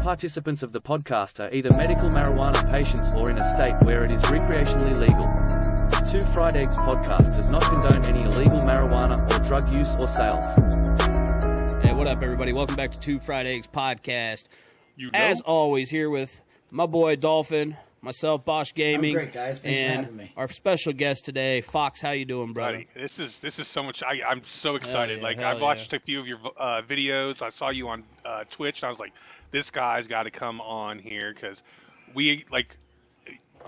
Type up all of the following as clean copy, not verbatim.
participants of the podcast are either medical marijuana patients or in a state where it is recreationally legal. Two Fried Eggs podcast does not condone any illegal marijuana or drug use or sales. Hey, what up, everybody? Welcome back to Two Fried Eggs podcast. As always, here with my boy Dolphin, myself, Bosch Gaming. I'm great, guys. Thanks for having me. Our special guest today, Fox. How you doing, brother? Buddy, this is so much. I'm so excited. I've watched a few of your videos. I saw you on Twitch, and I was like, this guy's got to come on here because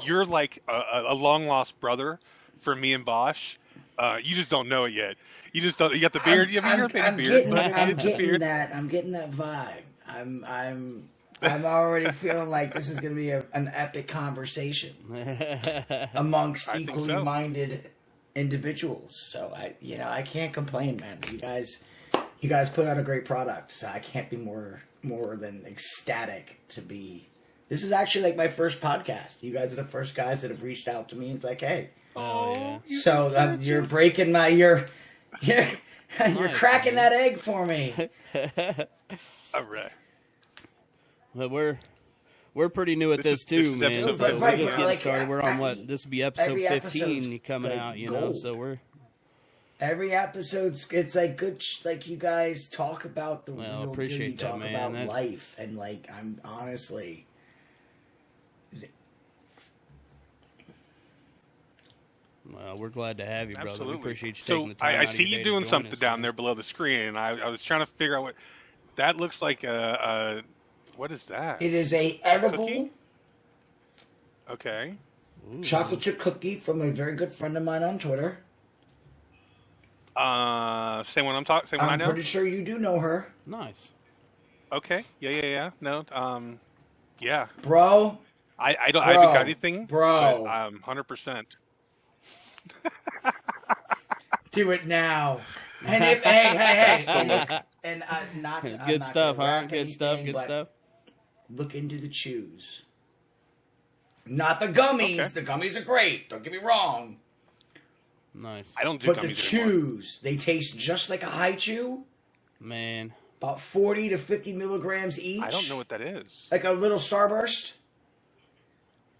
you're like a long lost brother for me and Bosch. You just don't know it yet. You just don't. You got the beard. I'm getting that vibe. I'm already feeling like this is going to be an epic conversation amongst equally minded individuals. So I can't complain, man. You guys put out a great product, so I can't be more than ecstatic to be. This is actually like my first podcast. You guys are the first guys that have reached out to me. It's like, hey, so you're breaking my you're cracking that egg for me. All right. But we're pretty new at this too, man. So we're just getting started. We're on this will be episode 15 coming out, you know. So we're every episode's it's like good. Like you guys talk about the well, real appreciate deal. You talk that, about man. life, and like I'm honestly. Well, we're glad to have you, brother. Absolutely. We appreciate you taking the time. I see you doing something down there below the screen, and I was trying to figure out what that looks like. What is that? It is a edible cookie? Okay. chocolate chip cookie from a very good friend of mine on Twitter. Same one I'm talking. Same one I know. I'm pretty sure you do know her. Nice. Okay. Yeah. No. Yeah. Bro. I don't. I haven't got anything. Bro. But, 100%. Do it now. And if hey, and not Good stuff, huh? Good stuff. Look into the chews. Not the gummies. Okay. The gummies are great. Don't get me wrong. Nice. I don't do But gummies the anymore. chews, they taste just like a high chew. Man. About 40 to 50 milligrams each. I don't know what that is. Like a little Starburst.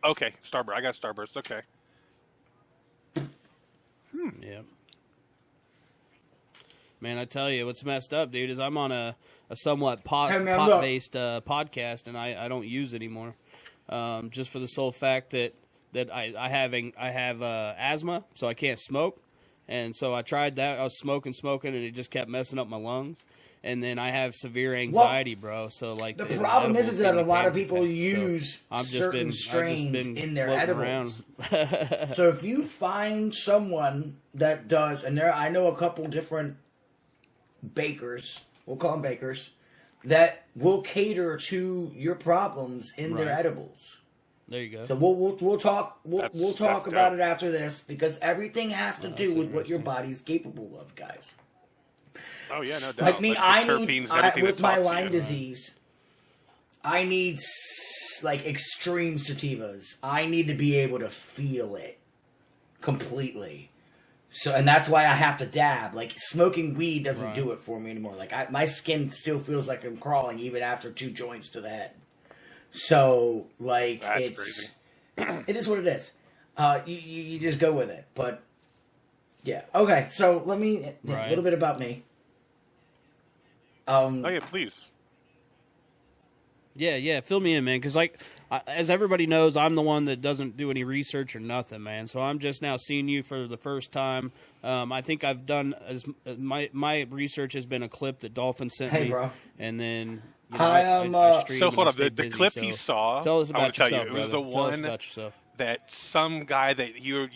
Okay, Starburst. I got Starburst. Okay. Yeah. Man, I tell you, what's messed up, dude, is I'm on a somewhat pot-based podcast, and I don't use it anymore. Just for the sole fact that I have asthma, so I can't smoke. And so I tried that. I was smoking, and it just kept messing up my lungs. And then I have severe anxiety, bro. So like the problem is that a lot of people use certain strains in their edibles. So if you find someone that does, and I know a couple different bakers, we'll call them bakers, that will cater to your problems in their edibles. There you go. So we'll talk That's about dope. it after this, because everything has to do with what your body's capable of, guys. Oh yeah, no doubt. Like me, with my Lyme you. disease, I need like extreme sativas. I need to be able to feel it completely. So, and that's why I have to dab. Like smoking weed doesn't do it for me anymore. Like my skin still feels like I'm crawling even after 2 joints to the head. So, like That's crazy. it is what it is. You just go with it. But yeah, okay. So let me a little bit about me. Oh yeah, please. Yeah, fill me in, man. Because as everybody knows, I'm the one that doesn't do any research or nothing, man. So I'm just now seeing you for the first time. I think I've done my research has been a clip that Dolphin sent me, bro. And then I streamed So and hold I up, stayed the busy, clip so he saw. Tell us I want about to tell yourself, you, it was brother. the Tell us one about yourself. that some guy that you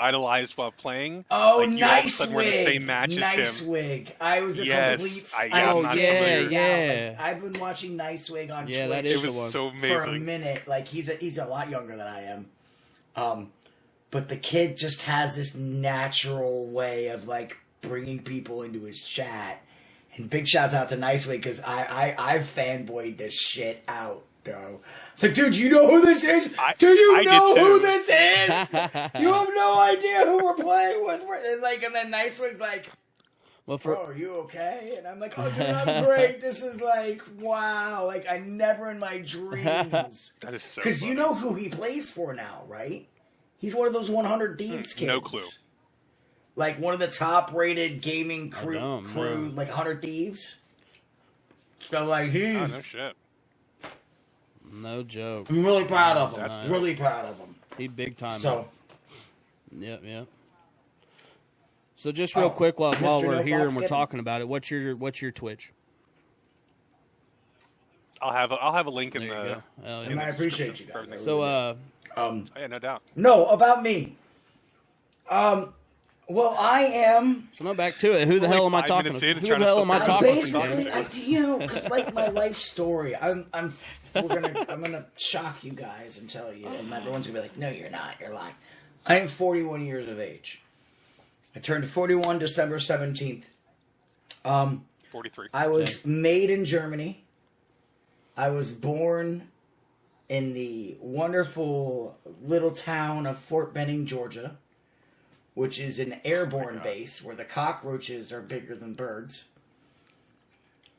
idolized while playing. Oh, like you all of a nice sudden were in the same match nice as him. wig. I was a Yes, complete. I'm not familiar. Yeah. I've been watching Nice Wig on Twitch. that is It the one. was so for a amazing. minute. Like he's a lot younger than I am. But the kid just has this natural way of like bringing people into his chat. And big shouts out to Nice Wig because I fanboyed this shit out, bro. It's like, dude, you know who this is? Do you know who this is? You have no idea who we're playing with. And then Nice Wig's like, Well, bro, are you okay? And I'm like, oh, dude, I'm great. This is like, wow. Like, I never in my dreams. That is so Because you know who he plays for now, right? He's one of those 100 Thieves kids. No clue. Like, one of the top-rated gaming crew like 100 Thieves. So, like, he... Oh, no shit. No joke. I'm really proud of him. Nice. Really proud of him. He big time. So... Yep. So just real quick while we're here and we're talking about it, what's your Twitch? I'll have a link in the. And I appreciate you guys. So yeah, no doubt. No, about me. Well, I am. So no, back to it. Who the hell am I talking to? Who the hell am I talking to? Basically, because like my life story, I'm gonna shock you guys and tell you, and everyone's gonna be like, "No, you're not. You're lying." I am 41 years of age. I turned 41 December 17th. 43. I was made in Germany. I was born in the wonderful little town of Fort Benning, Georgia, which is an airborne base where the cockroaches are bigger than birds.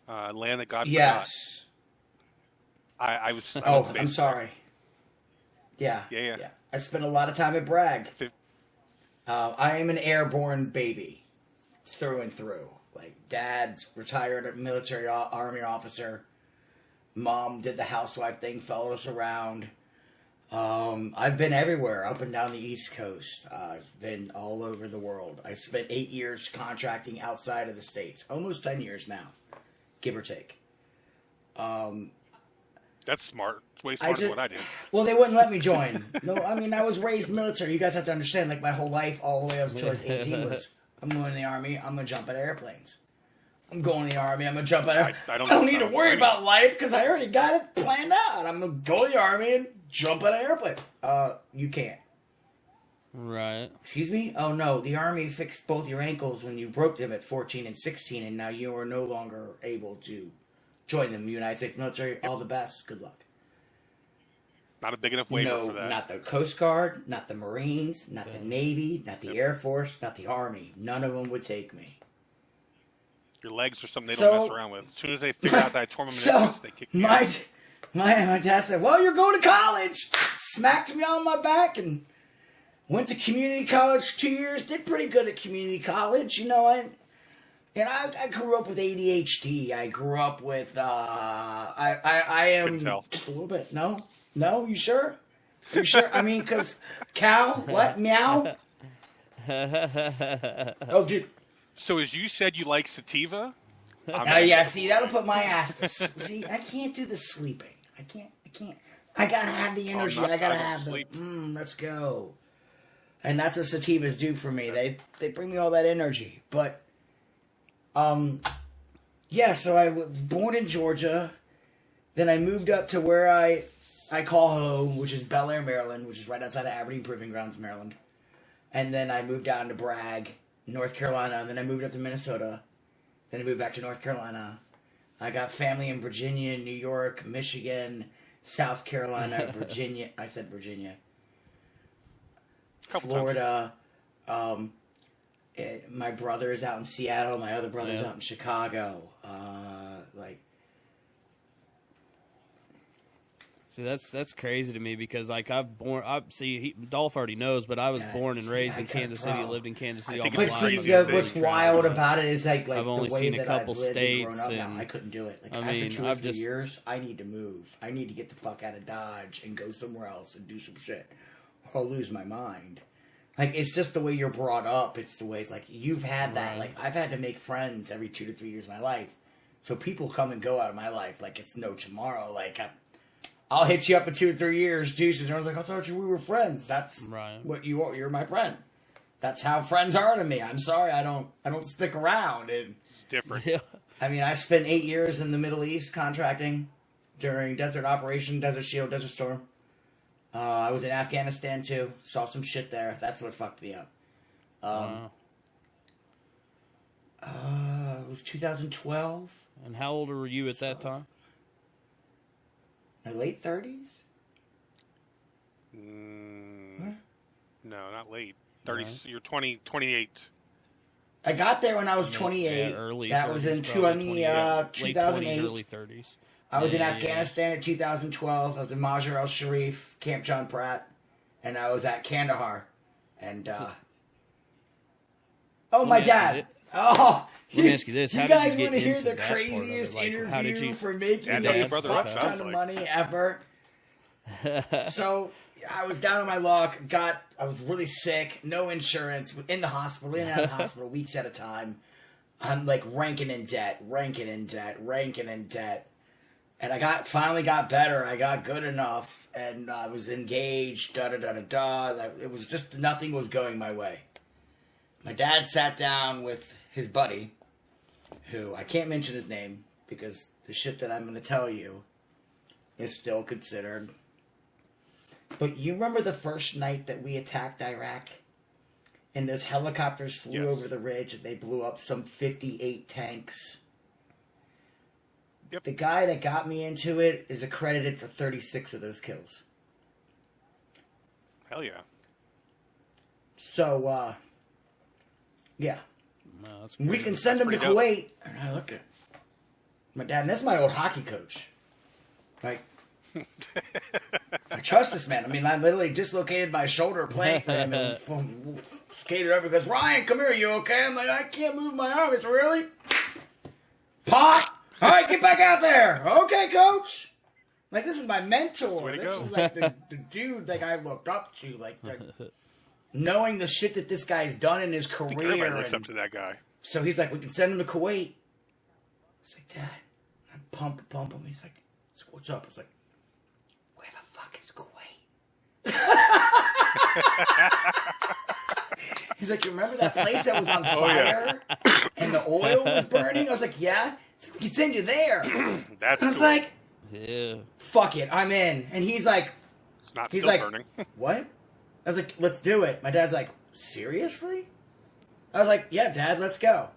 Land that God yes. forgot. I'm sorry. Yeah. I spent a lot of time at Bragg. I am an airborne baby, through and through. Like, dad's retired military army officer. Mom did the housewife thing, followed us around. I've been everywhere, up and down the East Coast. I've been all over the world. I spent 8 years contracting outside of the States. Almost 10 years now, give or take. That's smart. It's way smarter than what I did. Well, they wouldn't let me join. No, I mean, I was raised military. You guys have to understand, like, my whole life, all the way up until I was 18, was, I'm going to the Army, I'm going to jump at airplanes. I'm going to the Army, I'm going to jump at airplanes. I don't need to worry about life, because I already got it planned out. I'm going to go to the Army and jump at an airplane. You can't. Right. Excuse me? Oh, no, the Army fixed both your ankles when you broke them at 14 and 16, and now you are no longer able to join the United States military. All the best. Good luck. Not a big enough waiver for that. Not the Coast Guard, not the Marines, not the Navy, not the Air Force, not the Army. None of them would take me. Your legs are something they don't mess around with. As soon as they figure out that I tore my meniscus, they kick me out. My dad said, well, you're going to college. Smacked me on my back and went to community college 2 years. Did pretty good at community college. You know, I grew up with ADHD. I grew up with, I am just a little bit. No, you sure? You sure? I mean, because cow, what, meow? Oh, dude. So as you said you like sativa? Yeah, see, that'll put my ass to see, I can't do the sleeping. I can't. I gotta have the energy. I gotta have the, let's go. And that's what sativas do for me. They bring me all that energy. But, yeah, so I was born in Georgia. Then I moved up to where I call home, which is Bel Air, Maryland, which is right outside of Aberdeen Proving Grounds, Maryland. And then I moved down to Bragg, North Carolina. And then I moved up to Minnesota. Then I moved back to North Carolina. I got family in Virginia, New York, Michigan, South Carolina, Virginia. I said Virginia. Florida. My brother is out in Seattle. My other brother's out in Chicago. See, that's crazy to me because like Dolph already knows, but I was born and raised in Kansas City, lived in Kansas City all my life. But see, what's wild about it is like I've only the way seen that a couple I've lived states, and grown up now, I couldn't do it. Like after 2 or 3 years, I need to move. I need to get the fuck out of Dodge and go somewhere else and do some shit, or I'll lose my mind. Like, it's just the way you're brought up. It's the way it's like, you've had that. Like, I've had to make friends every 2 to 3 years of my life. So people come and go out of my life like it's no tomorrow. Like, I'll hit you up in 2 or 3 years, deuces. And I was like, I thought we were friends. That's what you are. You're my friend. That's how friends are to me. I'm sorry, I don't stick around. It's different. I mean, I spent 8 years in the Middle East contracting during Desert Operation, Desert Shield, Desert Storm. I was in Afghanistan too. Saw some shit there. That's what fucked me up. It was 2012. And how old were you at that time? My late 30s? No, not late. 30s. No. You're 28. I got there when I was 28. Yeah, early. That 30s, was in late 2008. 20s, early 30s. I was in Afghanistan in 2012. I was in Mazar al Sharif, Camp John Pratt, and I was at Kandahar. And my dad. Let me ask you this: you guys want to hear the craziest interview for making a fuck ton of money ever? So I was down on my luck. I was really sick, no insurance, in the hospital, in and out of the hospital, weeks at a time. I'm like ranking in debt. And I finally got better. I got good enough, and I was engaged. It was just nothing was going my way. My dad sat down with his buddy, who I can't mention his name because the shit that I'm going to tell you is still considered. But you remember the first night that we attacked Iraq? And those helicopters flew over the ridge and they blew up some 58 tanks. Yep. The guy that got me into it is accredited for 36 of those kills. Hell yeah. So, yeah. No, that's we can send him to Kuwait. And I looked at my dad, and that's my old hockey coach. Like, I trust this man. I mean, I literally dislocated my shoulder playing for him and skated over and goes, Ryan, come here, you okay? I'm like, I can't move my arm. It's really? Pop! All right, get back out there. Okay, coach. Like, this is my mentor. This is like the dude like I looked up to. Like knowing the shit that this guy's done in his career. Everybody looks up to that guy. So he's like, we can send him to Kuwait. It's like, Dad. I pump him. He's like, what's up? It's like, where the fuck is Kuwait? He's like, you remember that place that was on fire and the oil was burning? I was like, yeah. He's like, we can send you there. That's and I was cool. like, yeah. Fuck it, I'm in. And he's like, it's not still burning. What? I was like, let's do it. My dad's like, seriously? I was like, yeah, Dad, let's go.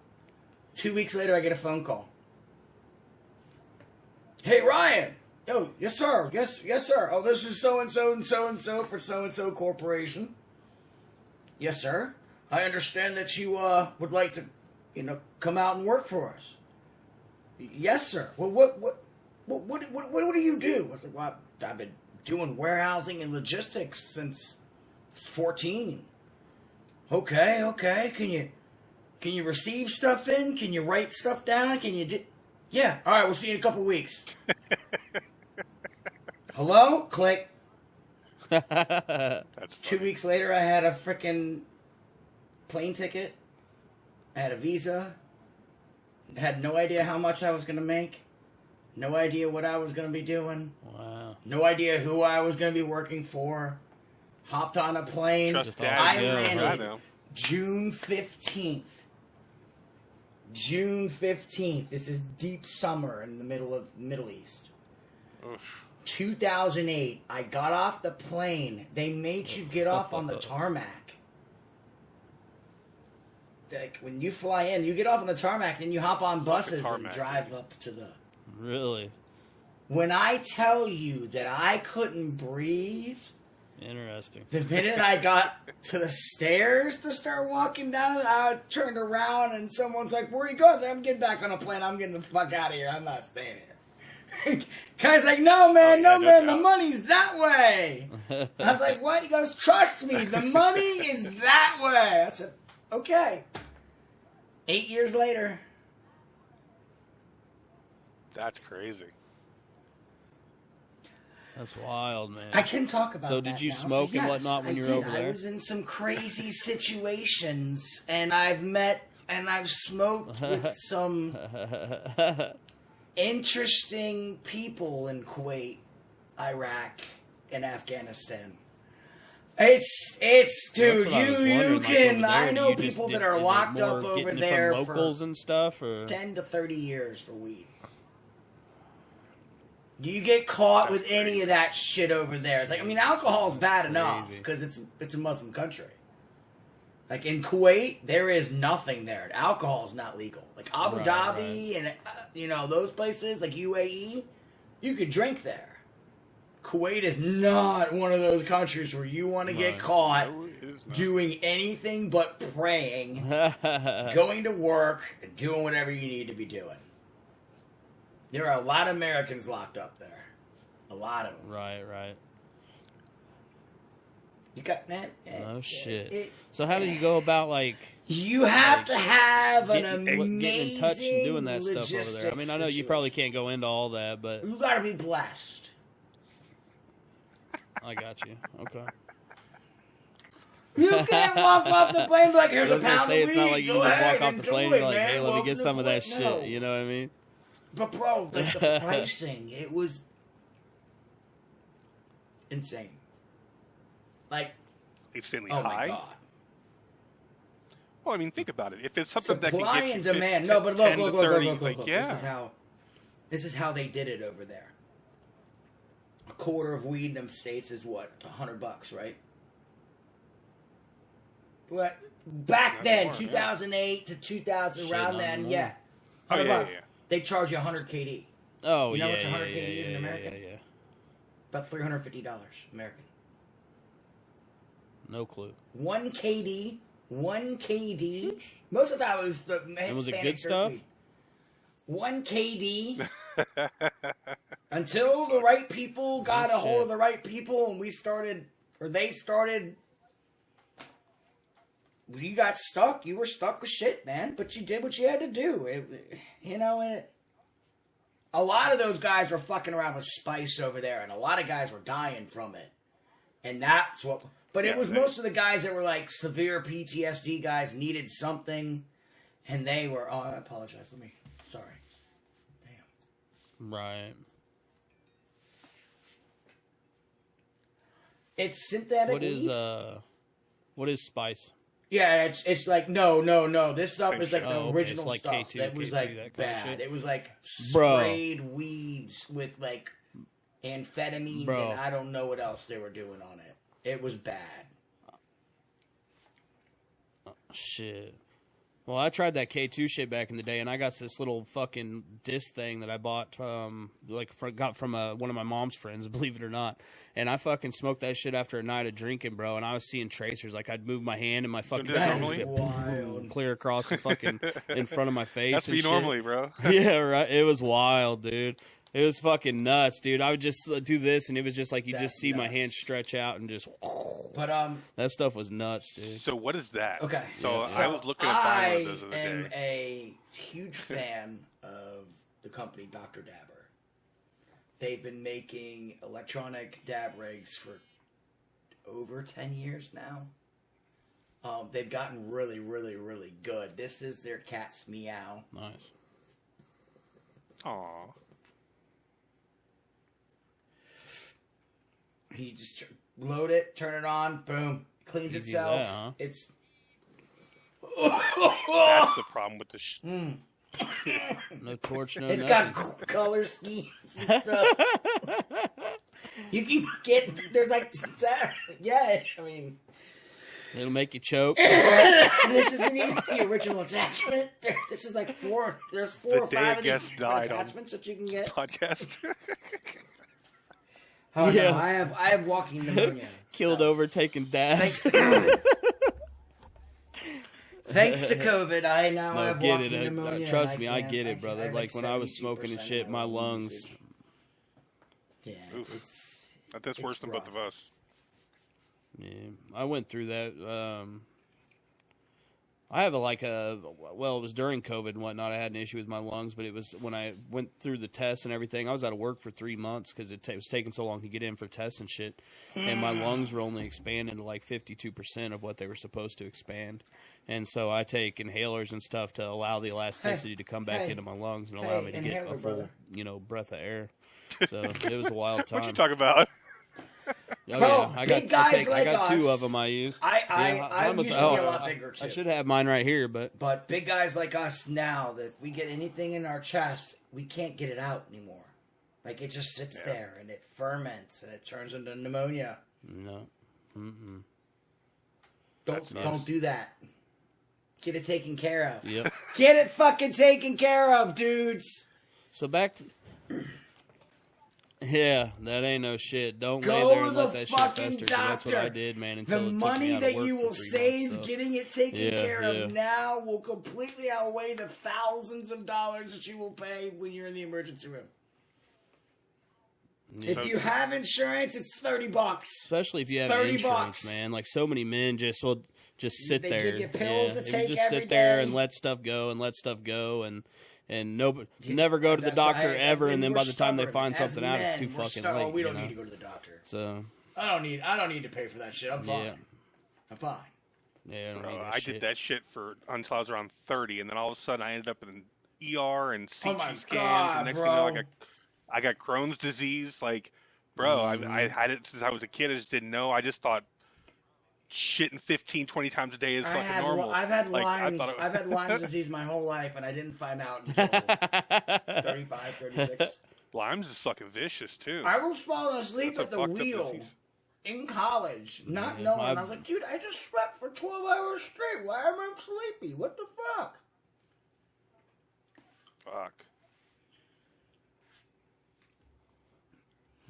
2 weeks later, I get a phone call. Hey, Ryan. Yo, yes, sir. Yes, sir. Oh, this is so-and-so and so-and-so for so-and-so corporation. Yes, sir. I understand that you would like to, come out and work for us. Yes, sir. Well, what do you do? I said, well, I've been doing warehousing and logistics since 14. Okay. Can you receive stuff in? Can you write stuff down? Yeah. All right, we'll see you in a couple weeks. Hello? Click. That's 2 weeks later, I had a frickin' plane ticket. I had a visa. Had no idea how much I was going to make. No idea what I was going to be doing. Wow. No idea who I was going to be working for. Hopped on a plane. I landed June 15th. June 15th. This is deep summer in the middle of Middle East. Oof. 2008. I got off the plane. They made you get off on the tarmac. Like, when you fly in, you get off on the tarmac, then you hop on buses and drive up to the... Really? When I tell you that I couldn't breathe... Interesting. The minute I got to the stairs to start walking down, I turned around and someone's like, where are you going? I'm getting back on a plane. I'm getting the fuck out of here. I'm not staying here. Guy's like, no, man, the money's that way. I was like, what? He goes, trust me, the money is that way. I said, okay. 8 years later. That's crazy. That's wild, man. I can talk about that. So did you now. smoke and whatnot when you were over there? I was in some crazy situations, and I've met and I've smoked with some interesting people in Kuwait, Iraq, and Afghanistan. It's dude, you can. I know people that are locked up over there for locals and stuff, or 10 to 30 years for weed. You get caught with any of that shit over there. Like, I mean, alcohol is bad enough because it's a Muslim country. Like in Kuwait, there is nothing there. Alcohol is not legal. Like Abu Dhabi and those places like UAE, you could drink there. Kuwait is not one of those countries where you want to get caught doing anything but praying, going to work, and doing whatever you need to be doing. There are a lot of Americans locked up there. A lot of them. Right. You got that? Oh, shit. So how do you go about, like... You have to have an amazing getting in touch and doing that stuff over there. I mean, I know you probably can't go into all that, but... You gotta be blessed. I got you. Okay. You can't walk off the plane like, here's a pound of weed. It's not like you can just walk off the plane and be like, hey, let me get some of that No. shit. You know what I mean? But, bro, the pricing, it was insane. Like, Insanely oh high. my God. Well, I mean, think about it. If it's something that Supply can and get you demand. 10 No, but to look. 30, Yeah. This is how they did it over there. A quarter of weed in them states is what? $100, right? What? Back Not then, anymore, 2008 to 2000, Shit, around not then, anymore. yeah. Oh, $100. yeah. They charge you 100 KD. Oh, You know yeah, what's 100 KD in America? Yeah. About $350 American. No clue. 1 KD. Most of the time it was the Hispanic was it good stuff? weed. 1 KD. Until the right people got a hold of the right people and they started. You got stuck. You were stuck with shit, man. But you did what you had to do. And a lot of those guys were fucking around with spice over there, and a lot of guys were dying from it. And that's what. But it was most of the guys that were like severe PTSD guys needed something, and they were. Oh, I apologize. Sorry. Damn. Right. It's synthetic. What is spice? Yeah, it's like no. This stuff is like the original it's like stuff K2, that was K2, like that kind of bad. shit. It was like sprayed weeds with like amphetamines and I don't know what else they were doing on it. It was bad. Shit. Well, I tried that K2 shit back in the day, and I got this little fucking disc thing that I bought, got from one of my mom's friends, believe it or not. And I fucking smoked that shit after a night of drinking, bro. And I was seeing tracers. Like, I'd move my hand and my fucking fingers would get wild. clear across the fucking in front of my face. That's me normally, bro. Yeah, right. It was wild, dude. It was fucking nuts, dude. I would just do this, and it was just like you just see my hand stretch out and just. But that stuff was nuts, dude. So what is that? Okay. So I was looking at buying one of those the I other am day. a huge fan of the company Dr. Dabber. They've been making electronic dab rigs for over 10 years now. They've gotten really, really, really good. This is their cat's meow. Nice. Aw. You just load it, turn it on, boom, cleans Easy itself. that, huh? It's That's the problem with the No torch, no it's nothing. got color schemes and stuff. You can get there's like yeah. I mean, It'll make you choke. this isn't even the original attachment. This is like four. There's four The or day five a of these guest died on attachments that you can get. podcast. Oh Yeah. no, I have walking pneumonia. Killed so. over taking dabs. Thanks to COVID, I now No, have get walking it. pneumonia. Trust and me, I can't- get it, brother. have Like when I was smoking and 72% shit, my of lungs. usage. Yeah, it's That's worse than both of us. Yeah, I went through that. I have it was during COVID and whatnot. I had an issue with my lungs, but it was when I went through the tests and everything. I was out of work for 3 months because it was taking so long to get in for tests and shit. And my lungs were only expanding to like 52% of what they were supposed to expand. And so I take inhalers and stuff to allow the elasticity to come back into my lungs and allow me to get a full, breath of air. So it was a wild time. What you talking about? Oh, Bro, yeah. I big guys like got two us- of them I use. I used to be a lot bigger too. I should have mine right here, but big guys like us now, that we get anything in our chest, we can't get it out anymore. Like it just sits there and it ferments and it turns into pneumonia. no. Mm-mm. Don't do that. Get it taken care of. Yep. Get it fucking taken care of, dudes. So back Yeah, that ain't no shit. Don't Go lay there and to let the that shit fucking fester. 'Cause that's what doctor. I did, man. The Until it took me money out of that work you for will 3 save months, so. getting it taken Yeah, care yeah. of now will completely outweigh the thousands of dollars that you will pay when you're in the emergency room. If you have insurance, it's $30. Especially if you have $30 insurance, man. Like so many men just will just sit They there. give you pills to If take you just every sit there day. and let stuff go and nobody never go to the That's doctor why ever, and then we're by the time they stubborn. find As something out, it's men, too we're fucking stubborn. late. We don't you know? need to go to the doctor. So I don't need to pay for that shit. I'm fine. Yeah. I'm fine. yeah, I don't Bro, need that I shit. did that shit until I was around 30, and then all of a sudden I ended up in ER and CT Oh my scans, God, and next bro. thing you know, I got Crohn's disease. Like, bro, Mm-hmm. I had it since I was a kid. I just didn't know. I just thought shitting 15, 20 times a day is fucking normal. I've had Like, I Lyme's. thought it- I've had Lyme's disease my whole life, and I didn't find out until 35, 36. Lyme's is fucking vicious too. I was falling asleep That's at a the fucked up wheel disease. in college, not knowing. I was like, dude, I just slept for 12 hours straight. Why am I sleepy? What the fuck? Fuck.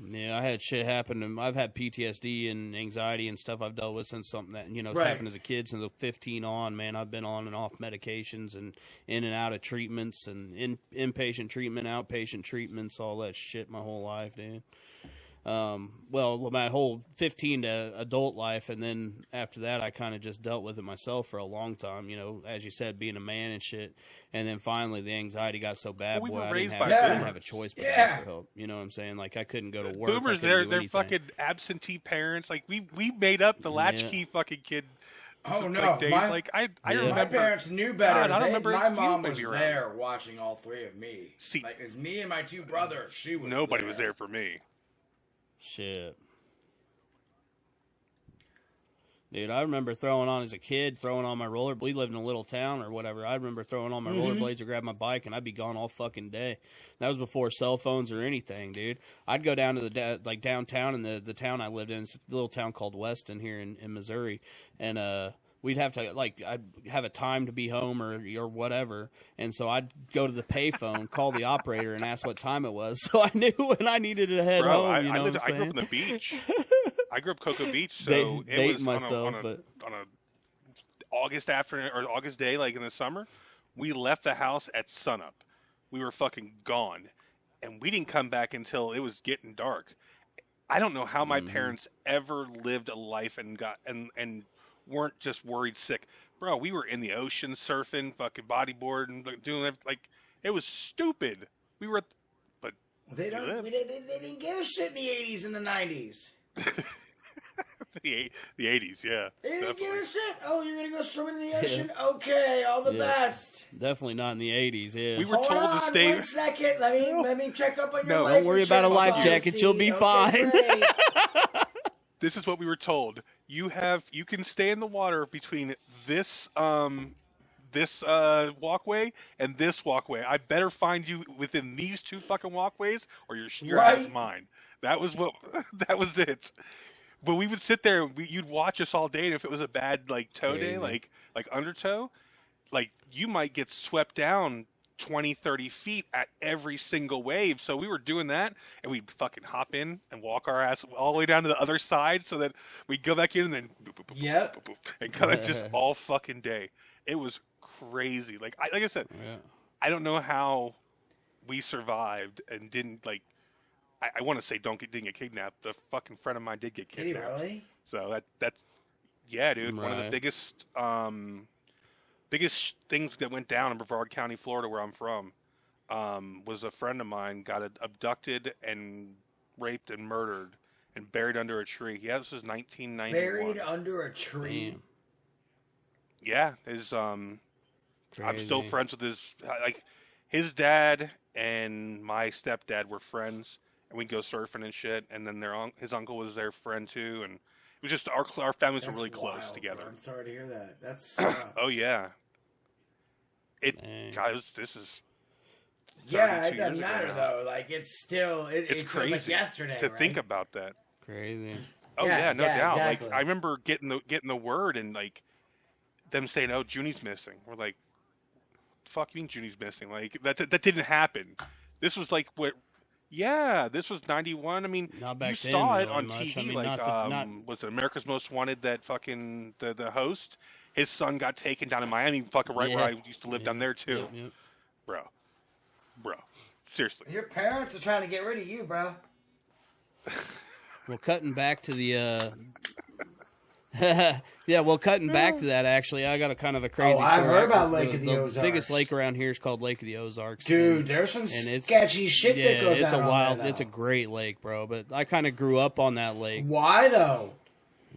Yeah, I had shit happen. I've had PTSD and anxiety and stuff I've dealt with since something that, Right. happened as a kid. Since 15 on, man, I've been on and off medications and in and out of treatments and inpatient treatment, outpatient treatments, all that shit my whole life, dude. Well, my whole 15 to adult life, and then after that, I kind of just dealt with it myself for a long time. As you said, being a man and shit. And then finally, the anxiety got so bad, Well, we were I raised didn't by have, I didn't boomers. have a choice but to Yeah. ask for help. You know what I'm saying? Like I couldn't go to work. Boomers, I couldn't do they're anything. fucking absentee parents. Like we made up the latchkey fucking kid. Oh no, like, days. my, Like I Yeah. remember. my parents knew better. God, I don't remember my you mom maybe was around. there watching all three of me. See- Like it's me and my two brothers. She was. Nobody was there for me. Shit. Dude, I remember throwing on as a kid, throwing on my roller. We lived in a little town or whatever. I remember throwing on my rollerblades or grab my bike, and I'd be gone all fucking day. That was before cell phones or anything, dude. I'd go down to the downtown in the town I lived in. It's a little town called Weston here in Missouri, and we'd have to I'd have a time to be home or whatever, and so I'd go to the payphone, call the operator, and ask what time it was, so I knew when I needed to head Bro, home. I You know what I'm grew up saying? on the beach. I grew up Cocoa Beach, so Dating it was myself, on but- a August afternoon or August day, like in the summer. We left the house at sunup. We were fucking gone, and we didn't come back until it was getting dark. I don't know how my parents ever lived a life and got and weren't just worried sick. Bro, we were in the ocean surfing, fucking bodyboarding, doing it was stupid. We were, but They don't. They didn't give a shit in the 80s and the 90s. the 80s, yeah. They didn't definitely. give a shit. Oh, you're gonna go swimming in the ocean? Okay, all the Yeah. best. Definitely not in the 80s, yeah. We were Hold told on to stay. 1 second. Let me check up on your No. life Don't worry about a insurance life jacket, you'll be fine. great. This is what we were told. You can stay in the water between this walkway and this walkway. I better find you within these two fucking walkways, or your ass is Right. mine. That was that was it. But we would sit there. You'd watch us all day, and if it was a bad tow day, Crazy. like undertow, you might get swept down 20, 30 feet at every single wave. So we were doing that, and we'd fucking hop in and walk our ass all the way down to the other side so that we'd go back in and then boop, boop, boop, Yep. boop, boop, boop, and kind of just all fucking day. It was crazy. Like I said, Yeah. I don't know how we survived and didn't I want to say didn't get kidnapped. The fucking friend of mine did get Did he kidnapped. really? So that's yeah, dude. One of the Right. biggest things that went down in Brevard County, Florida, where I'm from, was a friend of mine got abducted and raped and murdered and buried under a tree. Yeah, this was 1991. Buried under a tree. Damn. Yeah, I'm still Crazy. friends with his dad and my stepdad were friends, and we'd go surfing and shit. And then his uncle was their friend too, and it was just our families were That's really close wild, together. bro. I'm sorry to hear that. That's Oh yeah, Dang. guys, this is yeah. 32 It doesn't years ago matter now. though. Like it's still It's it feels crazy like yesterday to right? think about that. Crazy. Oh Yeah, yeah, no yeah, doubt. exactly. I remember getting the word and them saying, "Oh, Junie's missing." We're like, "Fuck, you mean Junie's missing?" That didn't happen. This was what Yeah, this was 91. I mean, Not back you then, saw it really on much. TV. I mean, Like, was it America's Most Wanted? That fucking the host, his son got taken down in Miami, fucking right where I used to live down there too, bro. Seriously, Your parents are trying to get rid of you, bro. Well, cutting back to the cutting back to that, actually, I got a kind of a crazy story. I've heard about Lake of the Ozarks. The biggest lake around here is called Lake of the Ozarks. Dude, there's some sketchy shit that goes it's on a wild, there, though. it's a great lake, bro, but I kind of grew up on that lake. Why, though?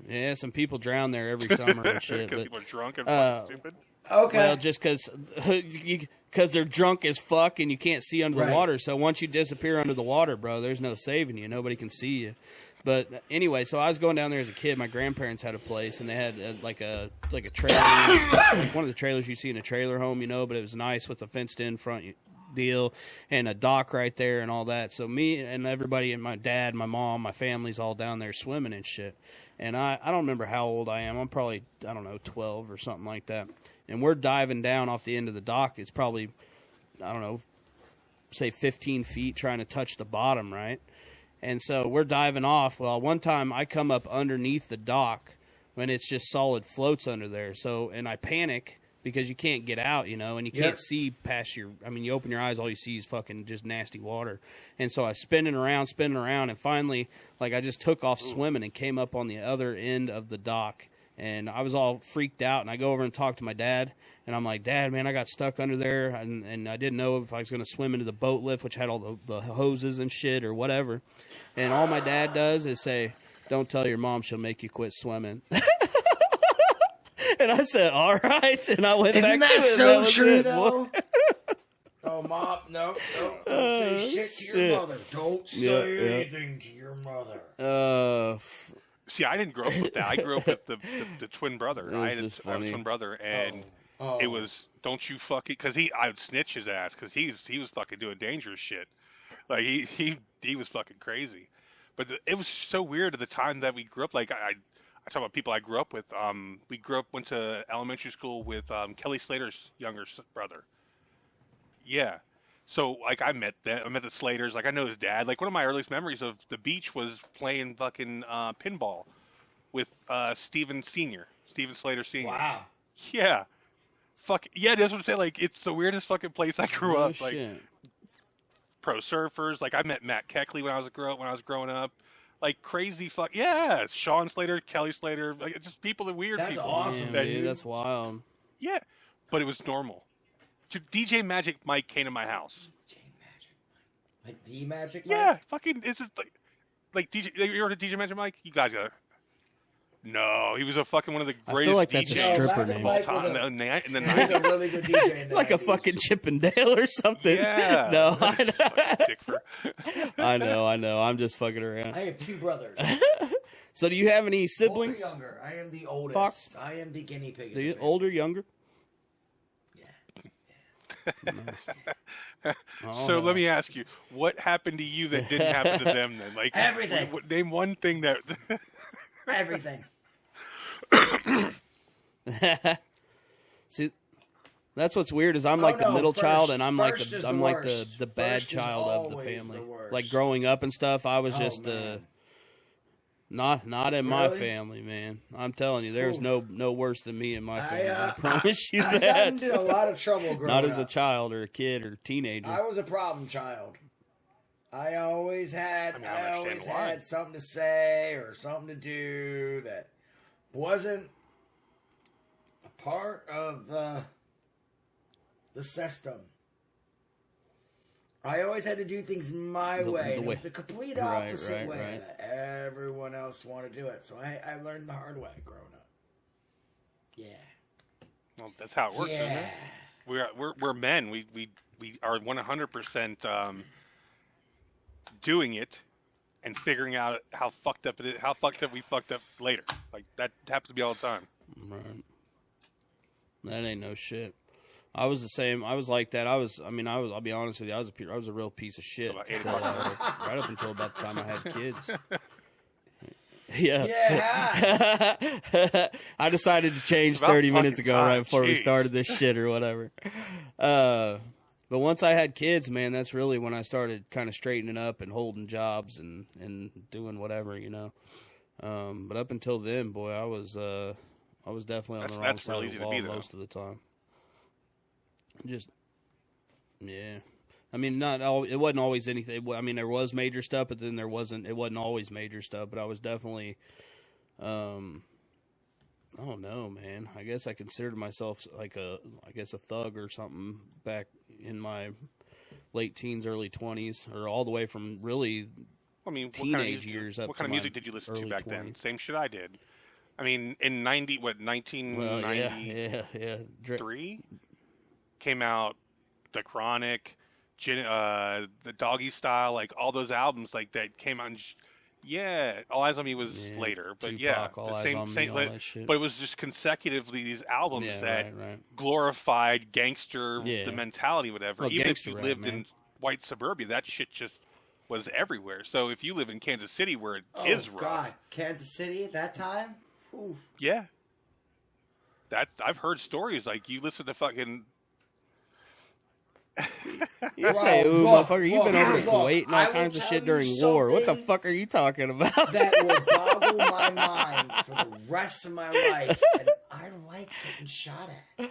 Yeah, some people drown there every summer and shit. Because people are drunk and fucking stupid. Okay. Well, just because they're drunk as fuck and you can't see under the water. So once you disappear under the water, bro, there's no saving you. Nobody can see you. But anyway, so I was going down there as a kid. My grandparents had a place, and they had like a trailer, like one of the trailers you see in a trailer home, but it was nice with a fenced-in front deal and a dock right there and all that. So me and everybody and my dad, my mom, my family's all down there swimming and shit. And I don't remember how old I am. I'm probably, 12 or something like that. And we're diving down off the end of the dock. It's probably, say 15 feet trying to touch the bottom, right? And so we're diving off. Well, one time I come up underneath the dock when it's just solid floats under there. So, and I panic because you can't get out, and you can't see past you open your eyes, all you see is fucking just nasty water. And so I spinning around, and finally, like, I just took off swimming and came up on the other end of the dock. And I was all freaked out, and I go over and talk to my dad, and I'm like, Dad, man, I got stuck under there, and I didn't know if I was going to swim into the boat lift, which had all the hoses and shit or whatever. And all my dad does is say, don't tell your mom, she'll make you quit swimming. And I said, all right, and I went Isn't back to it. Isn't that so true, it, though? Oh, Mom, no, don't say shit to your mother. Don't say anything to your mother. See, I didn't grow up with that. I grew up with the twin brother. I had a twin brother, and it was, don't you fucking, because I would snitch his ass, because he was fucking doing dangerous shit. Like, he was fucking crazy. But it was so weird at the time that we grew up. Like, I talk about people I grew up with. Went to elementary school with Kelly Slater's younger brother. Yeah. So, like, I met the Slaters. Like, I know his dad. Like, one of my earliest memories of the beach was playing fucking pinball with Steven Slater Sr. Wow. Yeah. Fuck. Yeah, that's what I'm saying. Like, it's the weirdest fucking place I grew up. Shit. Like, pro surfers. Like, I met Matt Keckley when I was growing up. Like, crazy fuck. Yeah. Sean Slater, Kelly Slater. Like, just people, the weird people. That's awesome. Damn, dude, that's wild. Yeah. But it was normal. DJ Magic Mike came to my house. DJ Magic Mike? Like the Magic Mike? Yeah, fucking, it's just like DJ, you heard of DJ Magic Mike? You guys got it. No, he was a fucking one of the greatest I feel like DJs that's a stripper name. of all time in the He was 90s. a really good DJ in the Like 90s. a fucking Chippendale or something. Yeah. No, I know. Fucking Dickford. I know. I'm just fucking around. I have two brothers. So do you have any Older, siblings? younger. I am the oldest. Fox? I am the guinea pig. Do you, older, younger? So let me ask you, what happened to you that didn't happen to them then? Like Everything. Name one thing that. Everything. See, that's what's weird is I'm like the middle child, and I'm like the bad First child of the always family. the worst. Like growing up and stuff, I was just man. not in my Really? family, man. I'm telling you, there's no worse than me in my family. I, I promise you I got that. into a lot of trouble growing Not as a up. child or a kid or teenager. I was a problem child. I always had I understand why. something to say or something to do that wasn't a part of the system. I always had to do things my way. the It way. was the complete opposite way right. that everyone else wanted to do it. So I learned the hard way growing up. Yeah. Well, that's how it works, isn't it? Yeah. We're men. We are 100% doing it and figuring out how fucked up it is. How fucked up we fucked up later. Like that happens to be all the time. Right. That ain't no shit. I was the same. I was like that. I'll be honest with you. I was a real piece of shit. About 8 until, o'clock. right up until about the time I had kids. Yeah. Yeah. I decided to change It's about 30 minutes fucking ago, time. right before we Jeez. started this shit or whatever. But once I had kids, man, that's really when I started kind of straightening up and holding jobs and doing whatever, you know. But up until then, boy, I was definitely on the wrong side of the wall most of the time. Yeah. I mean, it wasn't always anything. I mean, there was major stuff, but then it wasn't always major stuff. But I was definitely, I don't know, man. I guess I considered myself like a thug or something back in my late teens, early 20s, or all the way from really teenage years up to what kind of music did you listen to back 20s. then? Same shit I did. I mean, in 1993 came out The Chronic, the Doggy Style, like all those albums like that came out. All Eyes on Me was later, but Tupac, the same. But it was just consecutively these albums that glorified gangster, the mentality, whatever. Well, even if you lived in white suburbia, that shit just was everywhere. So if you live in Kansas City, where it is rough, God, Kansas City at that time. Ooh. Yeah, I've heard stories like you listen to fucking. You say, ooh, motherfucker, you've been over to Kuwait and all kinds of shit during war. What the fuck are you talking about? That will boggle my mind for the rest of my life. And I like getting shot at.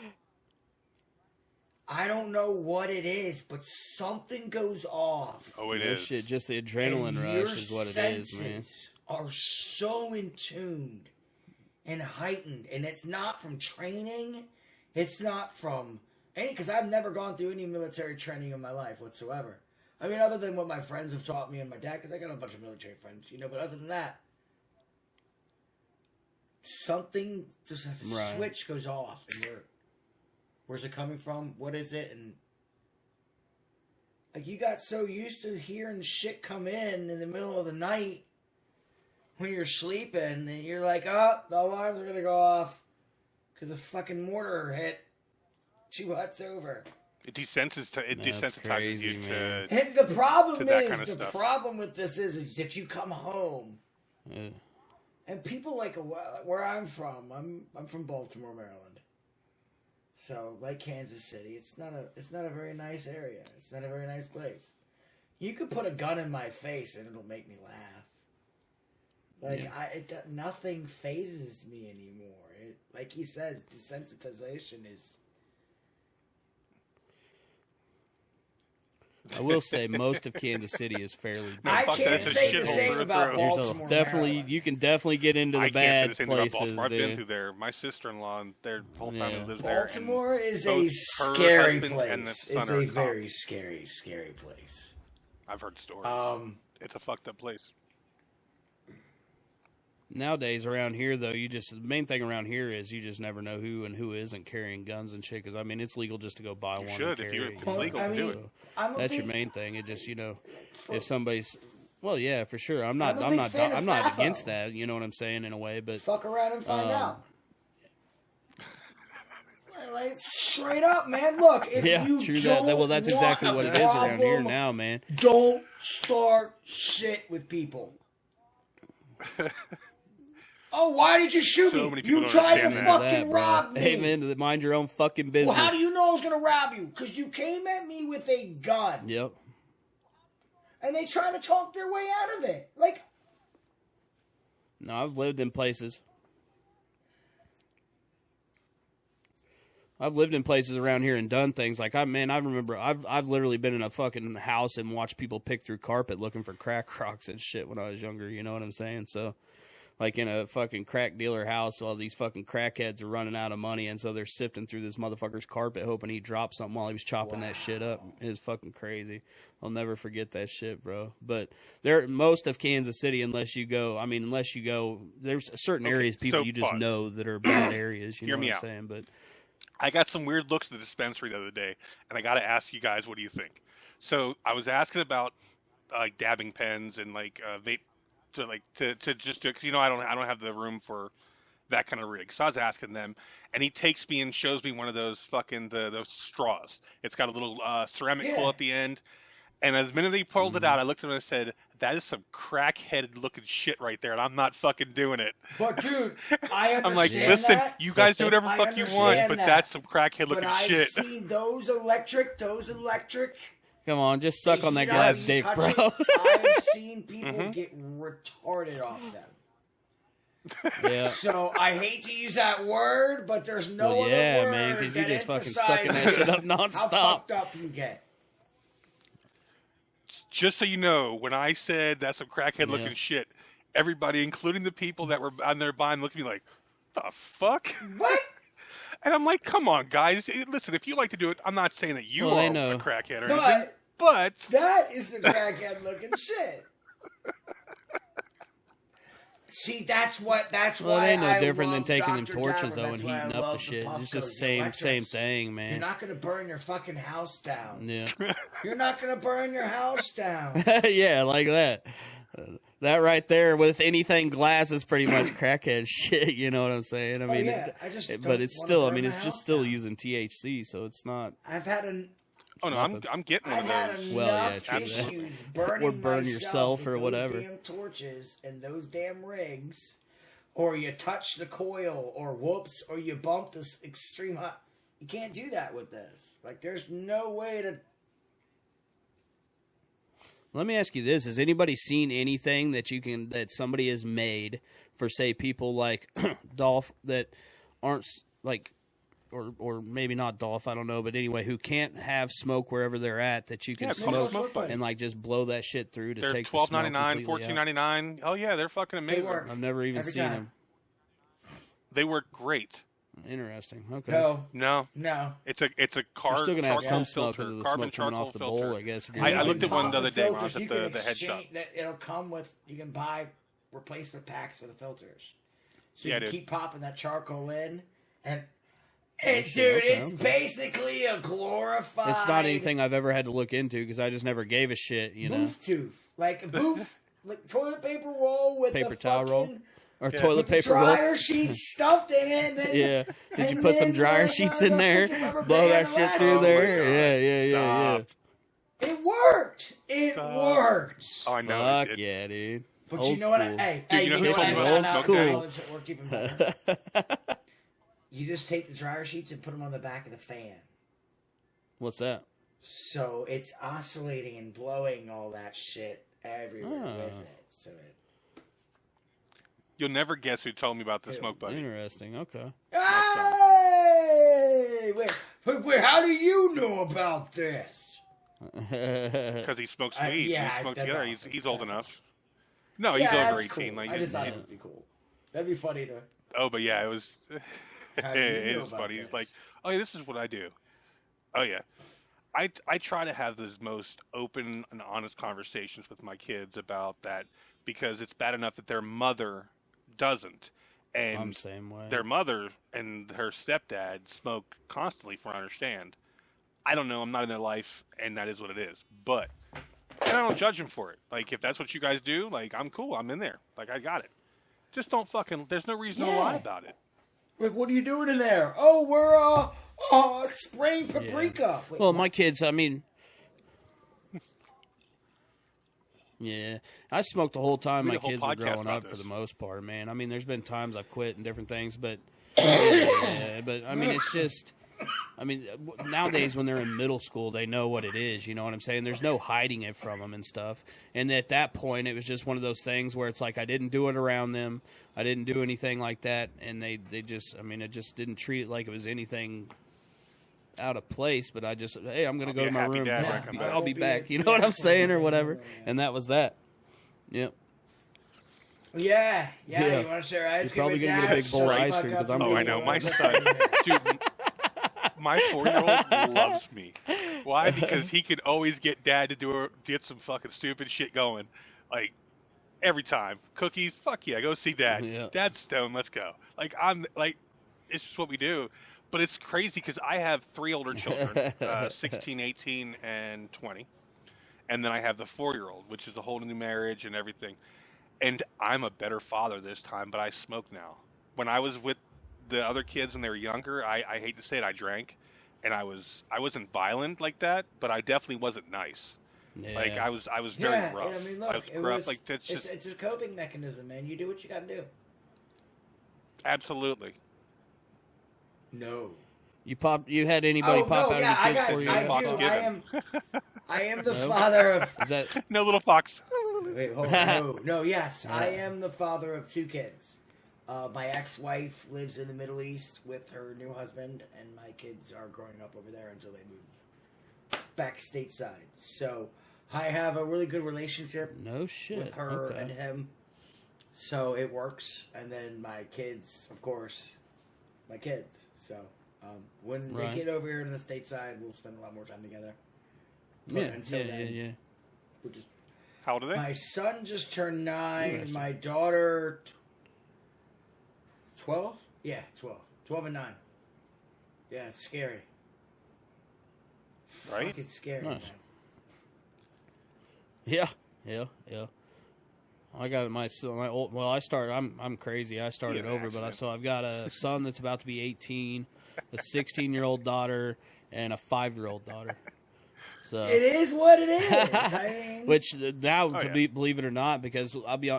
I don't know what it is, but something goes off. Oh, it is. Shit, just the adrenaline rush is what it is, man. Are so in tuned and heightened, and it's not from training. It's not from because I've never gone through any military training in my life whatsoever. I mean, other than what my friends have taught me and my dad, because I got a bunch of military friends, but other than that, something, just a switch goes off, and where's it coming from? What is it? And like, you got so used to hearing shit come in the middle of the night when you're sleeping, and you're like, oh, the alarms are going to go off because a fucking mortar hit 2 huts over. It desensitizes you to. And the problem stuff. Problem with this is that you come home, and people like where I'm from. I'm from Baltimore, Maryland. So like Kansas City, it's not a very nice area. It's not a very nice place. You could put a gun in my face and it'll make me laugh. Like nothing phases me anymore. Like he says, desensitization is. I will say most of Kansas City is fairly. I can't say the same about Baltimore. You can definitely get into the bad places. I've been through there. My sister-in-law, their whole family lives there. Baltimore is a scary place. It's a very scary, scary place. I've heard stories. It's a fucked up place. Nowadays around here, though, the main thing around here is you just never know who and who isn't carrying guns and shit. Because I mean, it's legal just to go buy one. Should if it's legal to do it. That's your main thing. It just if somebody's yeah, for sure. I'm not against that. You know what I'm saying in a way, but fuck around and find out. Like, straight up, man. Look, if you true that. Well, that's exactly what it is around here now, man. Don't start shit with people. Oh, why did you shoot me? You tried to fucking rob me. Hey, man, mind your own fucking business. Well, how do you know I was going to rob you? Because you came at me with a gun. Yep. And they try to talk their way out of it. Like. No, I've lived in places. Around here and done things like I remember I've literally been in a fucking house and watched people pick through carpet looking for crack rocks and shit when I was younger. You know what I'm saying? So, like in a fucking crack dealer house, all these fucking crackheads are running out of money, and so they're sifting through this motherfucker's carpet hoping he dropped something while he was chopping that shit up. It was fucking crazy. I'll never forget that shit, bro. But most of Kansas City, unless you go, there's certain areas you just know that are bad areas. You know what I'm saying? But I got some weird looks at the dispensary the other day, and I got to ask you guys, what do you think? So I was asking about like dabbing pens and like vape, because I don't have the room for that kind of rig. So I was asking them, and he takes me and shows me one of those fucking those straws. It's got a little ceramic hole at the end, And as the minute he pulled it out, I looked at him and I said, "That is some crackheaded looking shit right there, and I'm not fucking doing it." But dude, I understand I'm like, listen, that. you guys do whatever I fuck you want, but understand that. that's some crackhead looking But shit. I've seen those electric. Come on, just suck on that You know, glass you dick, touch bro. it, I've seen people get retarded off them. Yeah. So I hate to use that word, but there's no other yeah, word man, because you that just fucking sucking that shit up emphasizes nonstop. How fucked up you get. Just so you know, when I said that's some crackhead looking shit, everybody, including the people that were on there buying, looked at me like, "The fuck?" What? And I'm like, "Come on, guys. Listen, if you like to do it, I'm not saying that you are a crackhead or anything, but that is the crackhead looking shit." See, that's why. Well, it ain't no I different than love taking them Dr. torches Dabber. though and That's why heating I up the love shit. It's Puffcos, just the same electrics. thing, man. You're not gonna burn your fucking house down. Yeah. You're not gonna burn your house down. Yeah, like that. That right there with anything glass is pretty much crackhead shit. You know what I'm saying? I mean, yeah. I just but don't it's wanna still. I burn mean, my it's just house still down. using THC, so it's not. I've had an. oh no, I'm getting one I've of had those. enough Well, yeah, true that. issues burning Or burn myself yourself with or those whatever. damn torches and those damn rigs, or you touch the coil, or whoops, or you bump this extreme hot. You can't do that with this. Like, there's no way to. Let me ask you this: has anybody seen anything that somebody has made for, say, people like Dolph that aren't like, or maybe not Dolph, I don't know, but anyway, who can't have smoke wherever they're at, that you can smoke Buddy. and like just blow that shit through to They're take the smoke $12.99, completely out? $14.99. Oh yeah, they're fucking amazing. work. I've never even Every seen time. them. They work great. Interesting. Okay. No. It's a You're car. still gonna have charcoal some smoke filter, because of the carbon smoke coming charcoal off the filter. bowl, I guess. if you I want looked to. at one the other day when I Filters, was you at can the head shop. exchange- It'll come with. You can buy replacement packs for the filters, so Yeah, you can dude. keep popping that charcoal in, and shit, dude, okay, it's okay. basically a glorified. It's not anything I've ever had to look into because I just never gave a shit, you know. Boof tooth, like a boof, like toilet paper roll with Paper the towel roll? fucking- Or Yeah. toilet with the paper roll. dryer sheets stuffed in it. And then, Yeah. Did you and put some then dryer the- sheets the in there? fucking rubber Blow that band shit elastic. through Oh there? my God. Yeah. Stop. It worked. It Stop. worked. Oh, I know. Fuck it did. yeah, dude. But Old you know what? school. Hey, Dude, hey, you know you who know what I told me found old out? school? College that worked even better. You just take the dryer sheets and put them on the back of the fan. What's that? So it's oscillating and blowing all that shit everywhere Oh. with it. So it. You'll never guess who told me about the smoke buddy. Interesting. Okay. Hey! Wait, how do you know about this? Because he smokes weed. yeah, we smoke that's together. awesome. He's old That's enough. No, Yeah, he's over that's 18. cool. Like, I just thought it would be cool. That'd be funny to. oh, but yeah, it was. How do you it know is about funny. He's this? like, oh, yeah, this is what I do. Oh yeah, I try to have those most open and honest conversations with my kids about that because it's bad enough that their mother doesn't, I'm and the same way. their mother and her stepdad smoke constantly. From what I understand, I don't know. I'm not in their life, and that is what it is. But and I don't judge them for it. Like if that's what you guys do, like I'm cool. I'm in there. Like I got it. Just don't fucking. There's no reason to lie Yeah. about it. Like, what are you doing in there? Oh, we're spraying paprika. Wait, Well, what? my kids, I mean, yeah, I smoked the whole time We my did a whole kids were podcast growing about up for this. the most part, man. I mean, there's been times I've quit and different things, but yeah, but I mean, it's just, I mean, nowadays when they're in middle school, they know what it is. You know what I'm saying? There's no hiding it from them and stuff. And at that point, it was just one of those things where it's like I didn't do it around them. I didn't do anything like that, and they just, I mean, it just didn't treat it like it was anything out of place. But I just, hey, I'm gonna I'll go be to a my happy room. dad when I come back. I'll be back. You know what I'm saying, or whatever. And that was that. Yep. Yeah. Yeah. You want to share ice He's cream? probably with gonna get a Dad? big bowl of Shut the ice fuck cream up, 'cause I'm you Oh, I know. little My son, dude, my 4-year-old loves me. Why? Because he could always get dad to get some fucking stupid shit going. Like, every time. Cookies, fuck yeah, go see dad. Yeah. Dad's stoned, let's go. Like, it's just what we do. But it's crazy because I have 3 older children, 16, 18, and 20. And then I have the 4-year-old, which is a whole new marriage and everything. And I'm a better father this time, but I smoke now. When I was with the other kids when they were younger, I hate to say it, I drank, and I wasn't violent like that, but I definitely wasn't nice. Yeah. Like I was very rough. I mean, look, I was rough. Like that's just it's a coping mechanism, man. You do what you got to do. absolutely. No. You had anybody pop out of your kids for you? I am the father of. Is that No little fox. Wait, hold on. No, yes, I am the father of 2 kids. My ex-wife lives in the Middle East with her new husband, and my kids are growing up over there until they move back stateside. So I have a really good relationship no shit with her okay. and him. So it works. And then my kids, of course, my kids. So when they get over here to the stateside, we'll spend a lot more time together. But until then, we'll just. How old are they? My son just turned 9. My daughter, 12? Yeah, 12. 12 and 9. Yeah, it's scary. Right? It's scary, Nice. man. Yeah. I got my old. Well, I'm crazy. I started over, but I've got a son that's about to be 18, a 16-year-old daughter, and a 5-year-old daughter. So It is what it is. I mean, which now believe it or not, because I'll be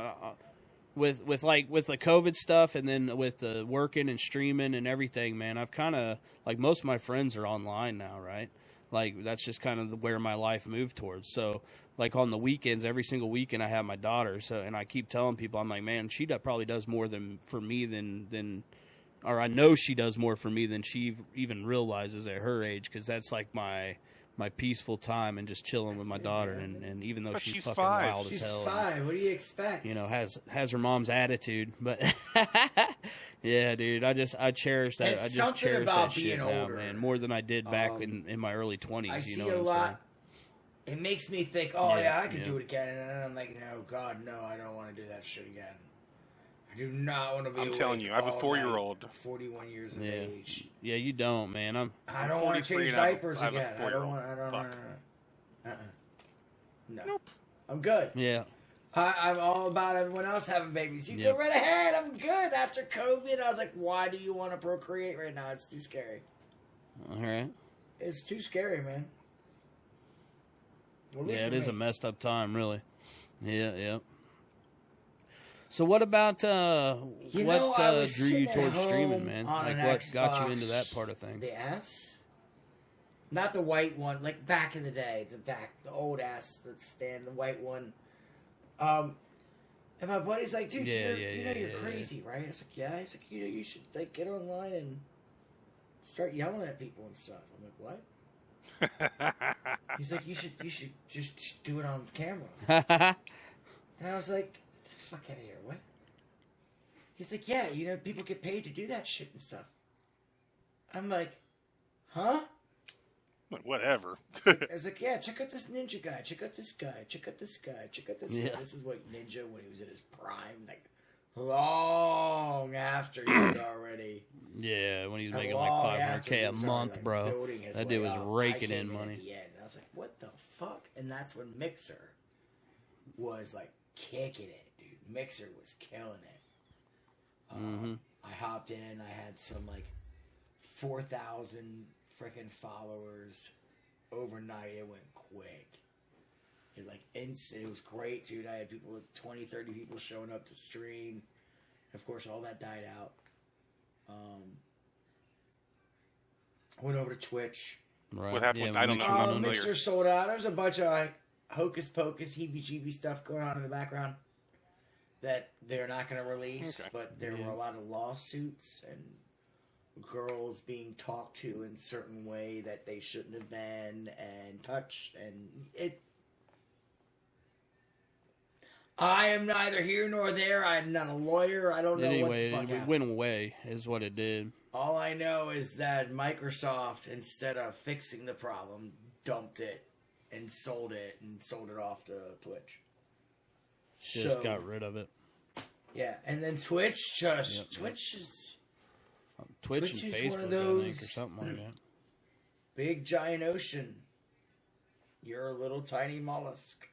with the COVID stuff, and then with the working and streaming and everything, man, I've kind of like most of my friends are online now, right? Like that's just kind of where my life moved towards. So like on the weekends, every single weekend I have my daughter. So, and I keep telling people, I'm like, man, she probably does more for me than, or I know she does more for me than she even realizes at her age. Cause that's like my peaceful time and just chilling with my daughter. And even though she's fucking 5. wild as hell. She's 5. What do you expect? You know, has her mom's attitude, but yeah, dude, I cherish that. It's I just something cherish about that shit being now, older. man, more than I did back in my early 20s. I you see know a what lot. I'm It makes me think, I could yeah. do it again. And then I'm like, no, God, no, I don't want to do that shit again. I do not want to be I'm telling you, I have a 4-year-old. 41 years of Yeah. age. Yeah, you don't, man. I don't want to 43 change and diapers I have a again. I 4-year-old. don't want. I don't. Fuck. No. Nope. I'm good. Yeah. I'm all about everyone else having babies. You go right ahead. I'm good. After COVID, I was like, why do you want to procreate right now? It's too scary. All right. It's too scary, man. Well, Yeah, it is a messed up time, really. Yeah. So what about drew you towards streaming, man? Like what got you into that part of things? The S? Not the white one, like back in the day, the old S that stand, the white one. And my buddy's like, dude, you're crazy, right? I was like, yeah. He's like, you should like get online and start yelling at people and stuff. I'm like, what? He's like, you should just do it on camera. And I was like, fuck out of here, what? He's like, yeah, people get paid to do that shit and stuff. I'm like, huh? Whatever. I was like, yeah, check out this ninja guy. Check out this guy. Check out this guy. Check out this guy. This is what Ninja, when he was in his prime, like, long after he was already... Yeah, when he was making like $500K a month, bro. That dude was raking in money. At the end. I was like, what the fuck? And that's when Mixer was, like, kicking it, dude. Mixer was killing it. I hopped in. I had some, like, 4,000... freaking followers overnight. It went quick. It was great, dude. I had people with 20, 30 people showing up to stream. Of course, all that died out. Went over to Twitch. Right. What happened? Yeah, I don't know. Mixer sold out. There's a bunch of hocus pocus, heebie-jeebie stuff going on in the background that they're not going to release. Okay. But there were a lot of lawsuits and girls being talked to in a certain way that they shouldn't have been and touched, and I am neither here nor there. I'm not a lawyer. I don't know what the fuck happened. It went away is what it did. All I know is that Microsoft, instead of fixing the problem, dumped it and sold it off to Twitch. Just got rid of it. Yeah, and then Twitch Twitch is... Twitch and Facebook, one of those, I think, or something like that. Big giant ocean. You're a little tiny mollusk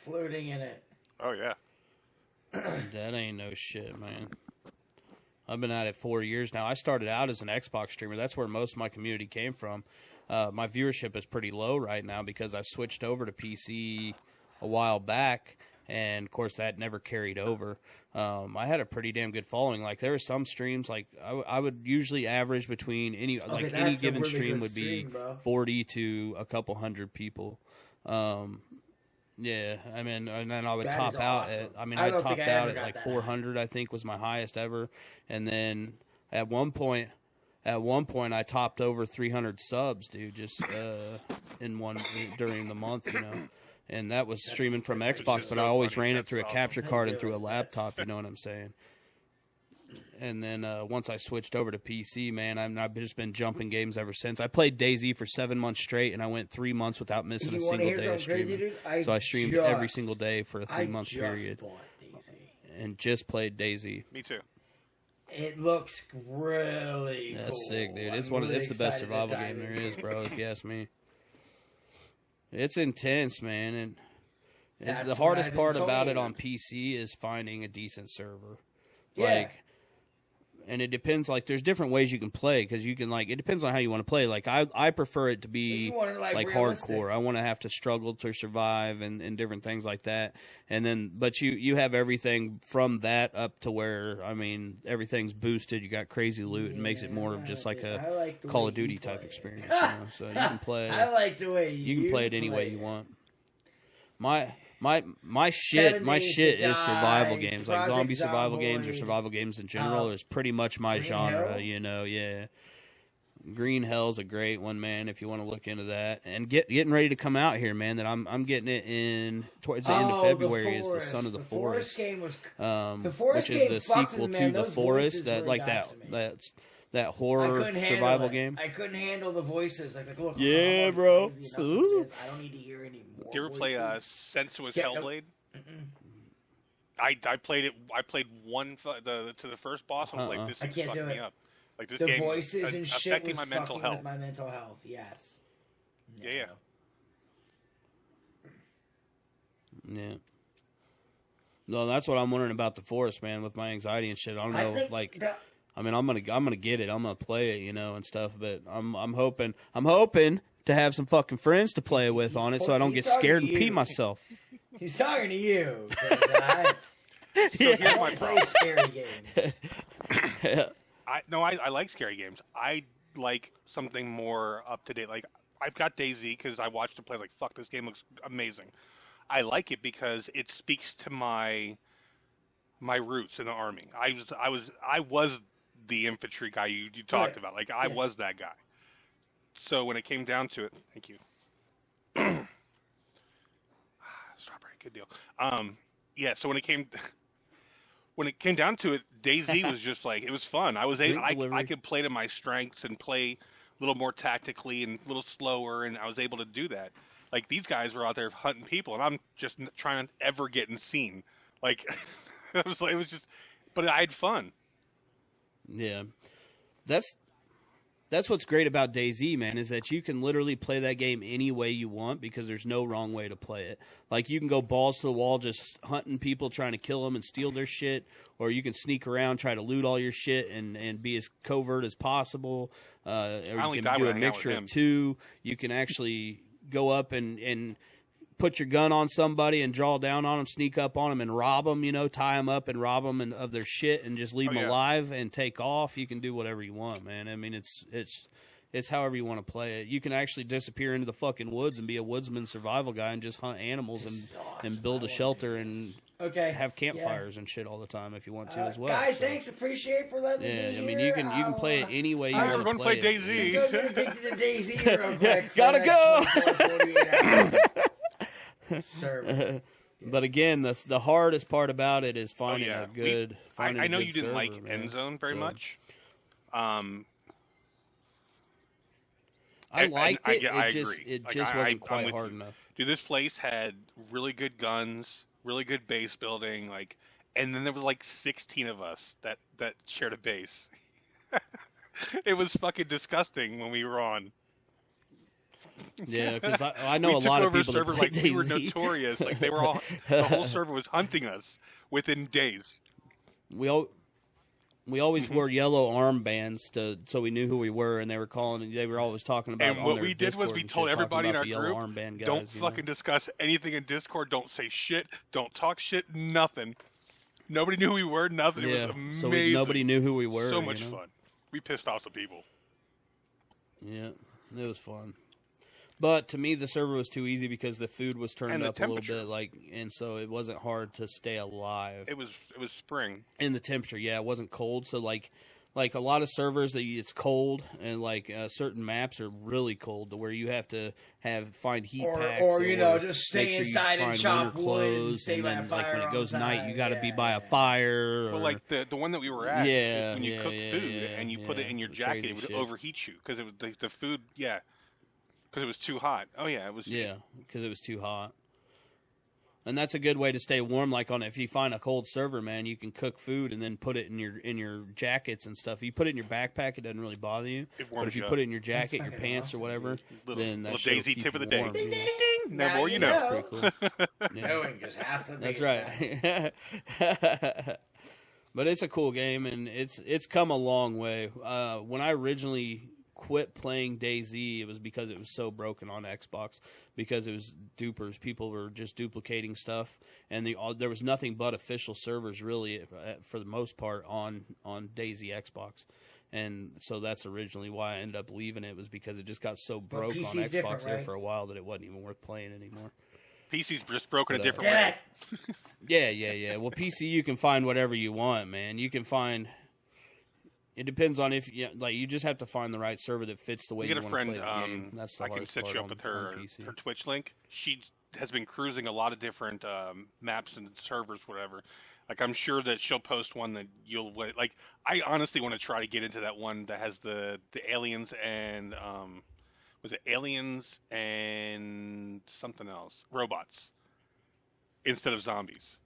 floating in it. Oh, yeah. That ain't no shit, man. I've been at it 4 years now. I started out as an Xbox streamer. That's where most of my community came from. my viewership is pretty low right now because I switched over to PC a while back, and of course that never carried over. I had a pretty damn good following. Like there were some streams, like I would usually average between any given really stream would stream, be bro. 40 to a couple hundred people. Yeah, I mean, and then I would That top is out awesome. at, I mean, I I don't topped think I out ever at got like that 400, I think was my highest ever. And then at one point I topped over 300 subs, dude, just during the month, you know. And that was streaming from Xbox, just but so I always funny. ran it That's through a awesome. capture card and through a laptop, you know what I'm saying? And then once I switched over to PC, man, I've just been jumping games ever since. I played DayZ for 7 months straight, and I went 3 months without missing a single day of streaming. So I streamed every single day for a 3-month period. Bought DayZ. And just played DayZ. Me too. It looks really That's cool. sick, dude. It's I'm really it's the best excited to survival dive game there into is, it. bro. If you ask me, it's intense, man. And That's the what hardest I've part been about it told. on PC is finding a decent server. Yeah. Like, and it depends. Like, there's different ways you can play because you can it depends on how you want to play. Like, I prefer it to be You want it, like, realistic. hardcore. I want to have to struggle to survive and different things like that. And then, but you have everything from that up to where everything's boosted. You got crazy loot and makes it more of just like I a like the Call way of Duty you type play. experience. You know? So you can play. I like the way You can play it any way you want. My shit 7 my Days shit to is survival Die, games, like Project zombie survival games or Zomboid, survival games in general is pretty much my Green genre, Hell? you know, yeah. Green Hell's a great one, man, if you want to look into that. And getting ready to come out here, man, that I'm getting it in towards the end of February is The Son of the Forest. Game was The Forest which game is the fucked sequel with me, man. to The Those Forest, voices that really like got to me. that I horror couldn't handle survival it. game. I couldn't handle the voices. Like look, Yeah, I'm bro. crazy enough for this. I don't need to hear any more. Do you ever play voices. Sensuous Yeah, no. Hellblade? I played it. I played to the first boss. And I was like, this I is can't do fucking me it. up. Like this The game voices is and shit affecting was my mental fucking health. with my mental health. Yes. Yeah. Yeah. No, that's what I'm wondering about The Forest, man, with my anxiety and shit. I don't know, I'm gonna get it. I'm gonna play it, you know, and stuff. But I'm hoping to have some fucking friends to play with on it, so I don't get scared and pee myself. He's talking to you. 'Cause I So here's my don't play problem. scary games. I like scary games. I like something more up to date. Like I've got DayZ because I watched it play. Like fuck, this game looks amazing. I like it because it speaks to my roots in the army. I was the infantry guy you talked Right. about. Like I Yeah. was that guy. So when it came down to it, thank you. Strawberry, good deal. Yeah. So when it came down to it, DayZ was just like it was fun. I was able, I could play to my strengths and play a little more tactically and a little slower, and I was able to do that. Like these guys were out there hunting people, and I'm just trying to ever get seen. Like it was just, but I had fun. Yeah, that's what's great about DayZ, man, is that you can literally play that game any way you want because there's no wrong way to play it. Like you can go balls to the wall, just hunting people, trying to kill them and steal their shit, or you can sneak around, try to loot all your shit, and be as covert as possible. Or you can do a mixture of two. You can actually go up and put your gun on somebody and draw down on them, sneak up on them and rob them, you know, tie them up and rob them of their shit and just leave them alive and take off. You can do whatever you want, man. I mean, it's however you want to play it. You can actually disappear into the fucking woods and be a woodsman survival guy and just hunt animals and build a shelter and have campfires and shit all the time if you want to as well. Guys, thanks. Appreciate for letting me be Yeah, I mean, here. you can play it any way you want to Everyone play play it. DayZ. Go ahead and take to the DayZ real quick. Gotta go. 48 hours. Server. But again, the hardest part about it is finding a good. Finding I know a good you didn't server, like man. Endzone very much. I liked it. I It just agree. it Like, just I'm wasn't quite with hard you. enough. Dude, this place had really good guns, really good base building, and then there was like 16 of us that shared a base. It was fucking disgusting when we were on. Yeah, because I know we a took lot of over a people that server play like we were DayZ. notorious. Like they were all, the whole server was hunting us within days. We all. We always wore yellow armbands so we knew who we were, and they were always talking about. And what we did was we told everybody in our group, guys, don't fucking discuss anything in Discord. Don't say shit. Don't talk shit. Nothing. Nobody knew who we were. Nothing. It was amazing. So nobody knew who we were. So much fun. We pissed off some people. Yeah, it was fun. But to me, the server was too easy because the food was turned up a little bit, and so it wasn't hard to stay alive. It was spring. And the temperature, it wasn't cold. So like a lot of servers, it's cold, and certain maps are really cold to where you have to find heat packs, or just stay inside and chop wood and stay by a fire. When it goes night, you got to be by a fire. Well, like the one that we were at, when you cook food and you put it in your jacket, it would overheat you because it was the food, because it was too hot. Oh yeah, it was. Yeah, because it was too hot. And that's a good way to stay warm. If you find a cold server, man, you can cook food and then put it in your jackets and stuff. If you put it in your backpack, it doesn't really bother you. But if you put it in your jacket, your pants, or whatever, then that little Daisy tip of the day. Warm, ding, ding, ding. The more you know. Pretty cool. Knowing just half the. That's right. But it's a cool game, and it's come a long way. When I originally quit playing DayZ, it was because it was so broken on Xbox, because it was dupers. People were just duplicating stuff, and there was nothing but official servers really for the most part on DayZ Xbox. And so that's originally why I ended up leaving it, was because it just got so broke on Xbox there for a while that it wasn't even worth playing anymore. PC's just broken a different way. Yeah. Well, PC, you can find whatever you want, man. You can find. It depends on if you just have to find the right server that fits the way you want to play the game. That's the I can set you up with her Twitch link. She has been cruising a lot of different maps and servers, whatever. I'm sure that she'll post one that you'll like. I honestly want to try to get into that one that has the aliens and was it aliens and something else, robots instead of zombies.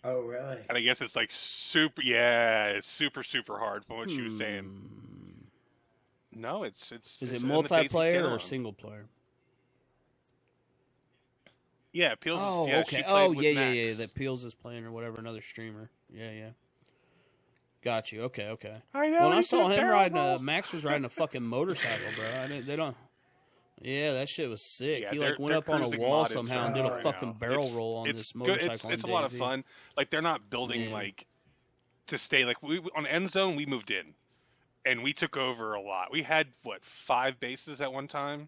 Oh, really? And I guess it's super. Yeah, it's super hard from what she was saying. No, it's. Is it multiplayer or single player? Yeah, Peels. Oh, okay. Oh, yeah. That Peels is playing or whatever, another streamer. Yeah. Got you. Okay. I know. When I saw him Max was riding a fucking motorcycle, bro. They don't. Yeah, that shit was sick. Yeah, he went up on a wall somehow and did a fucking barrel roll on this motorcycle. It's a lot of fun. They're not building to stay. On End Zone, we moved in, and we took over a lot. We had 5 bases at one time,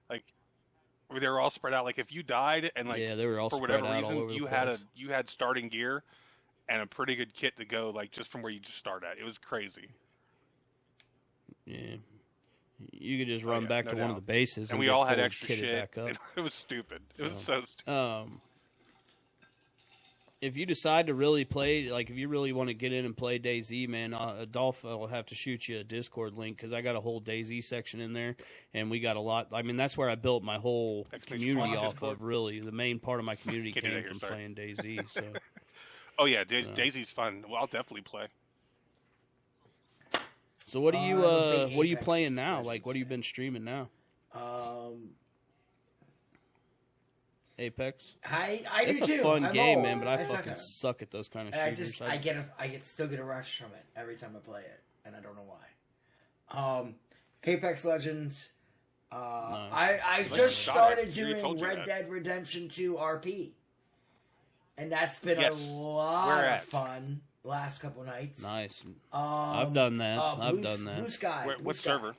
they were all spread out. If you died and they were all for whatever reason you had starting gear and a pretty good kit to go just from where you just start at. It was crazy. Yeah. You could just run back to one of the bases, and we all had extra shit. It was stupid. It was so stupid. If you decide to really play, if you really want to get in and play DayZ, man, Dolph will have to shoot you a Discord link, because I got a whole DayZ section in there, and we got a lot. I mean, that's where I built my whole community off of. Really, the main part of my community came from playing DayZ. So. Oh yeah, DayZ's fun. Well, I'll definitely play. So what are you playing now? What have you been streaming now? Apex. I do too. It's a fun game, man, but I fucking suck at those kind of shooters. I still get a rush from it every time I play it, and I don't know why. Apex Legends. I just started doing Red Dead Redemption 2 RP, and that's been a lot of fun. Last couple nights. Nice. I've done that. Blue Sky. What server?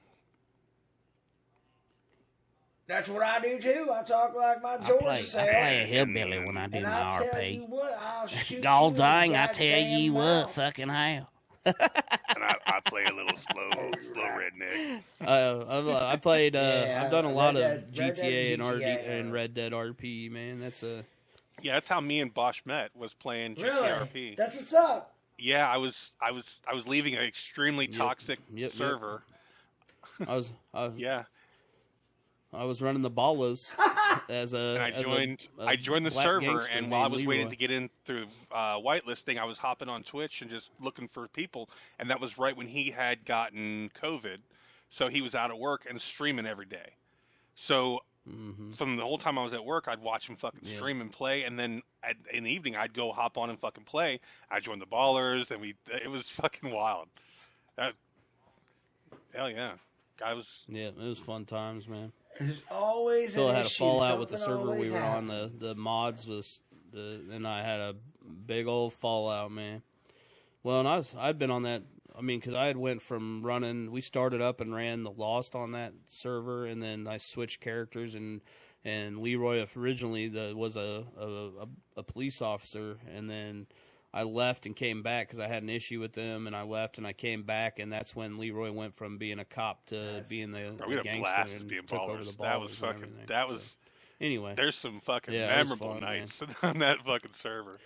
That's what I do too. I talk like my Georgia said. I play a hillbilly when I do my RP. Tell you what, I'll shoot God dang, I tell you what, fucking hell. And I play a little slow redneck. I played. I've done a lot of GTA and Red Dead RP. Man, that's how me and Bosch met. Was playing GTA RP. That's what's up. Yeah, I was leaving an extremely toxic server. I was running the ballas I joined the server, and while I was waiting to get in through whitelisting, I was hopping on Twitch and just looking for people, and that was right when he had gotten COVID, so he was out of work and streaming every day. So from the whole time I was at work, I'd watch him fucking stream and play, and then in the evening I'd go hop on and fucking play. I joined the Ballers, and it was fucking wild. Hell yeah. Yeah, it was fun times, man. There's always Still an had a issue. fallout with the Something server we always were on. happens. The mods and I had a big old fallout, man. Well, and I'd been on that. I mean, because I had went from running. We started up and ran the Lost on that server, and then I switched characters, and Leroy originally was a police officer, and then I left and came back because I had an issue with them, and I left and I came back, and that's when Leroy went from being a cop to being the gangster and took over the ballers. That was fucking. That was. So, anyway, there's some fucking memorable nights on that fucking server.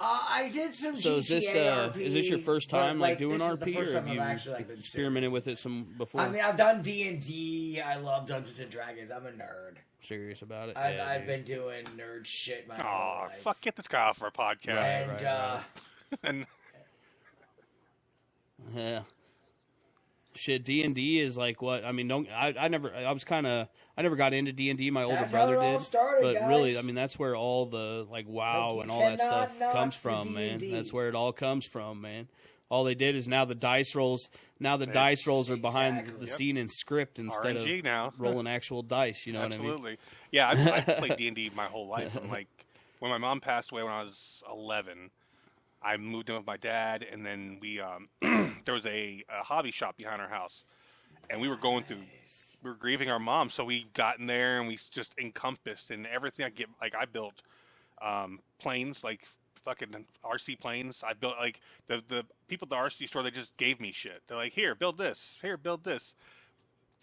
I did some So GTA RP. Is this your first time doing this is RP, the first or time have you I've actually, been experimented serious with it some before? I mean, I've done D&D. I love Dungeons and Dragons. I'm a nerd. Serious about it? I've been doing nerd shit my whole life. Fuck! Get this guy off our podcast. Right. And yeah. Shit, D&D is like what? I mean, I never got into D&D. My older That's brother how it all did. started, But guys. really, I mean, that's where all the WoW you and all that cannot stuff knock comes the from, man. D&D. That's where it all comes from, man. All they did is now the dice rolls. Now the dice rolls are behind Exactly. the scene in script instead RNG of now. rolling actual dice. You know Absolutely. Yeah, I've played D&D my whole life. And when my mom passed away when I was 11, I moved in with my dad, and then we there was a hobby shop behind our house, and we were going through. We were grieving our mom, so we got in there and we just encompassed and everything. I built planes, like fucking RC planes. I built the people at the RC store. They just gave me shit. They're like, here, build this. Here, build this.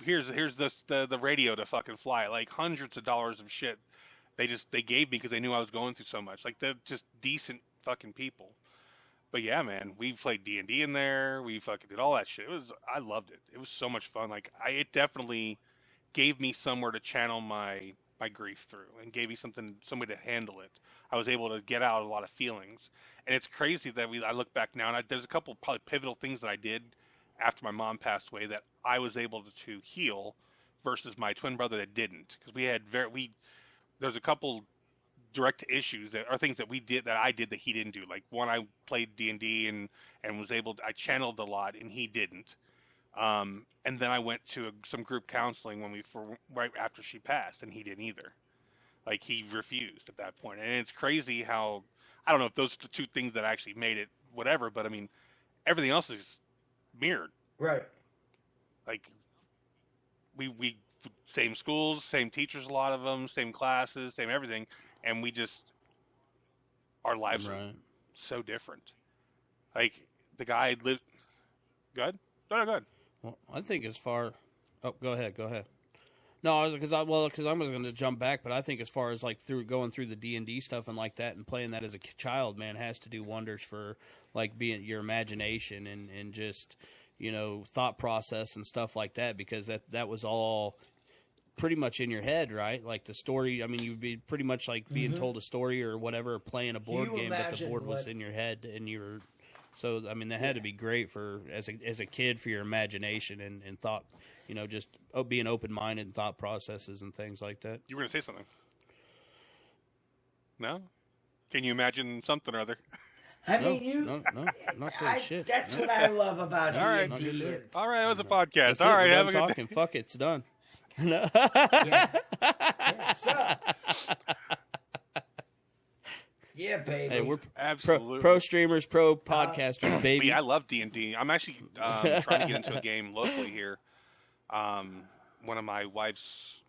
Here's the radio to fucking fly. Like hundreds of dollars of shit. They gave me because they knew I was going through so much. Like they're just decent fucking people. But yeah, man, we played D&D in there. We fucking did all that shit. I loved it. It was so much fun. It definitely gave me somewhere to channel my grief through, and gave me somebody to handle it. I was able to get out a lot of feelings, and it's crazy that I look back now, and there's a couple probably pivotal things that I did after my mom passed away that I was able to heal, versus my twin brother that didn't, because there's a couple direct issues that are things that I did that he didn't do. Like one, I played D&D and I channeled a lot and he didn't. And then I went to some group counseling right after she passed, and he didn't either. Like he refused at that point. And it's crazy how, I don't know if those are the two things that actually made it whatever, but I mean, everything else is mirrored. Right. Like we same schools, same teachers, a lot of them, same classes, same everything. And our lives are so different. Like the guy lived. Go ahead. No, go ahead. Well, I think as far. Oh, go ahead. No, because I was going to jump back, but I think as far as going through the D&D stuff and like that, and playing that as a child, man, has to do wonders for being your imagination and just thought process and stuff like that, because that was all pretty much in your head, right? Like the story, I mean, you'd be pretty much being told a story or whatever, playing a board game, but the board was in your head, and you were. So I mean, that had to be great for as a kid, for your imagination and thought, just being open minded and thought processes and things like that. You were going to say something? No? Can you imagine something or other? I mean, no, I'm not saying shit. That's what I love about D&D. All right, it was a podcast. That's all right, have a good good day. Fuck it, it's done. Yeah, baby. Hey, we're absolutely pro streamers, pro podcasters, baby. I love D&D. I'm actually trying to get into a game locally here. One of my wife's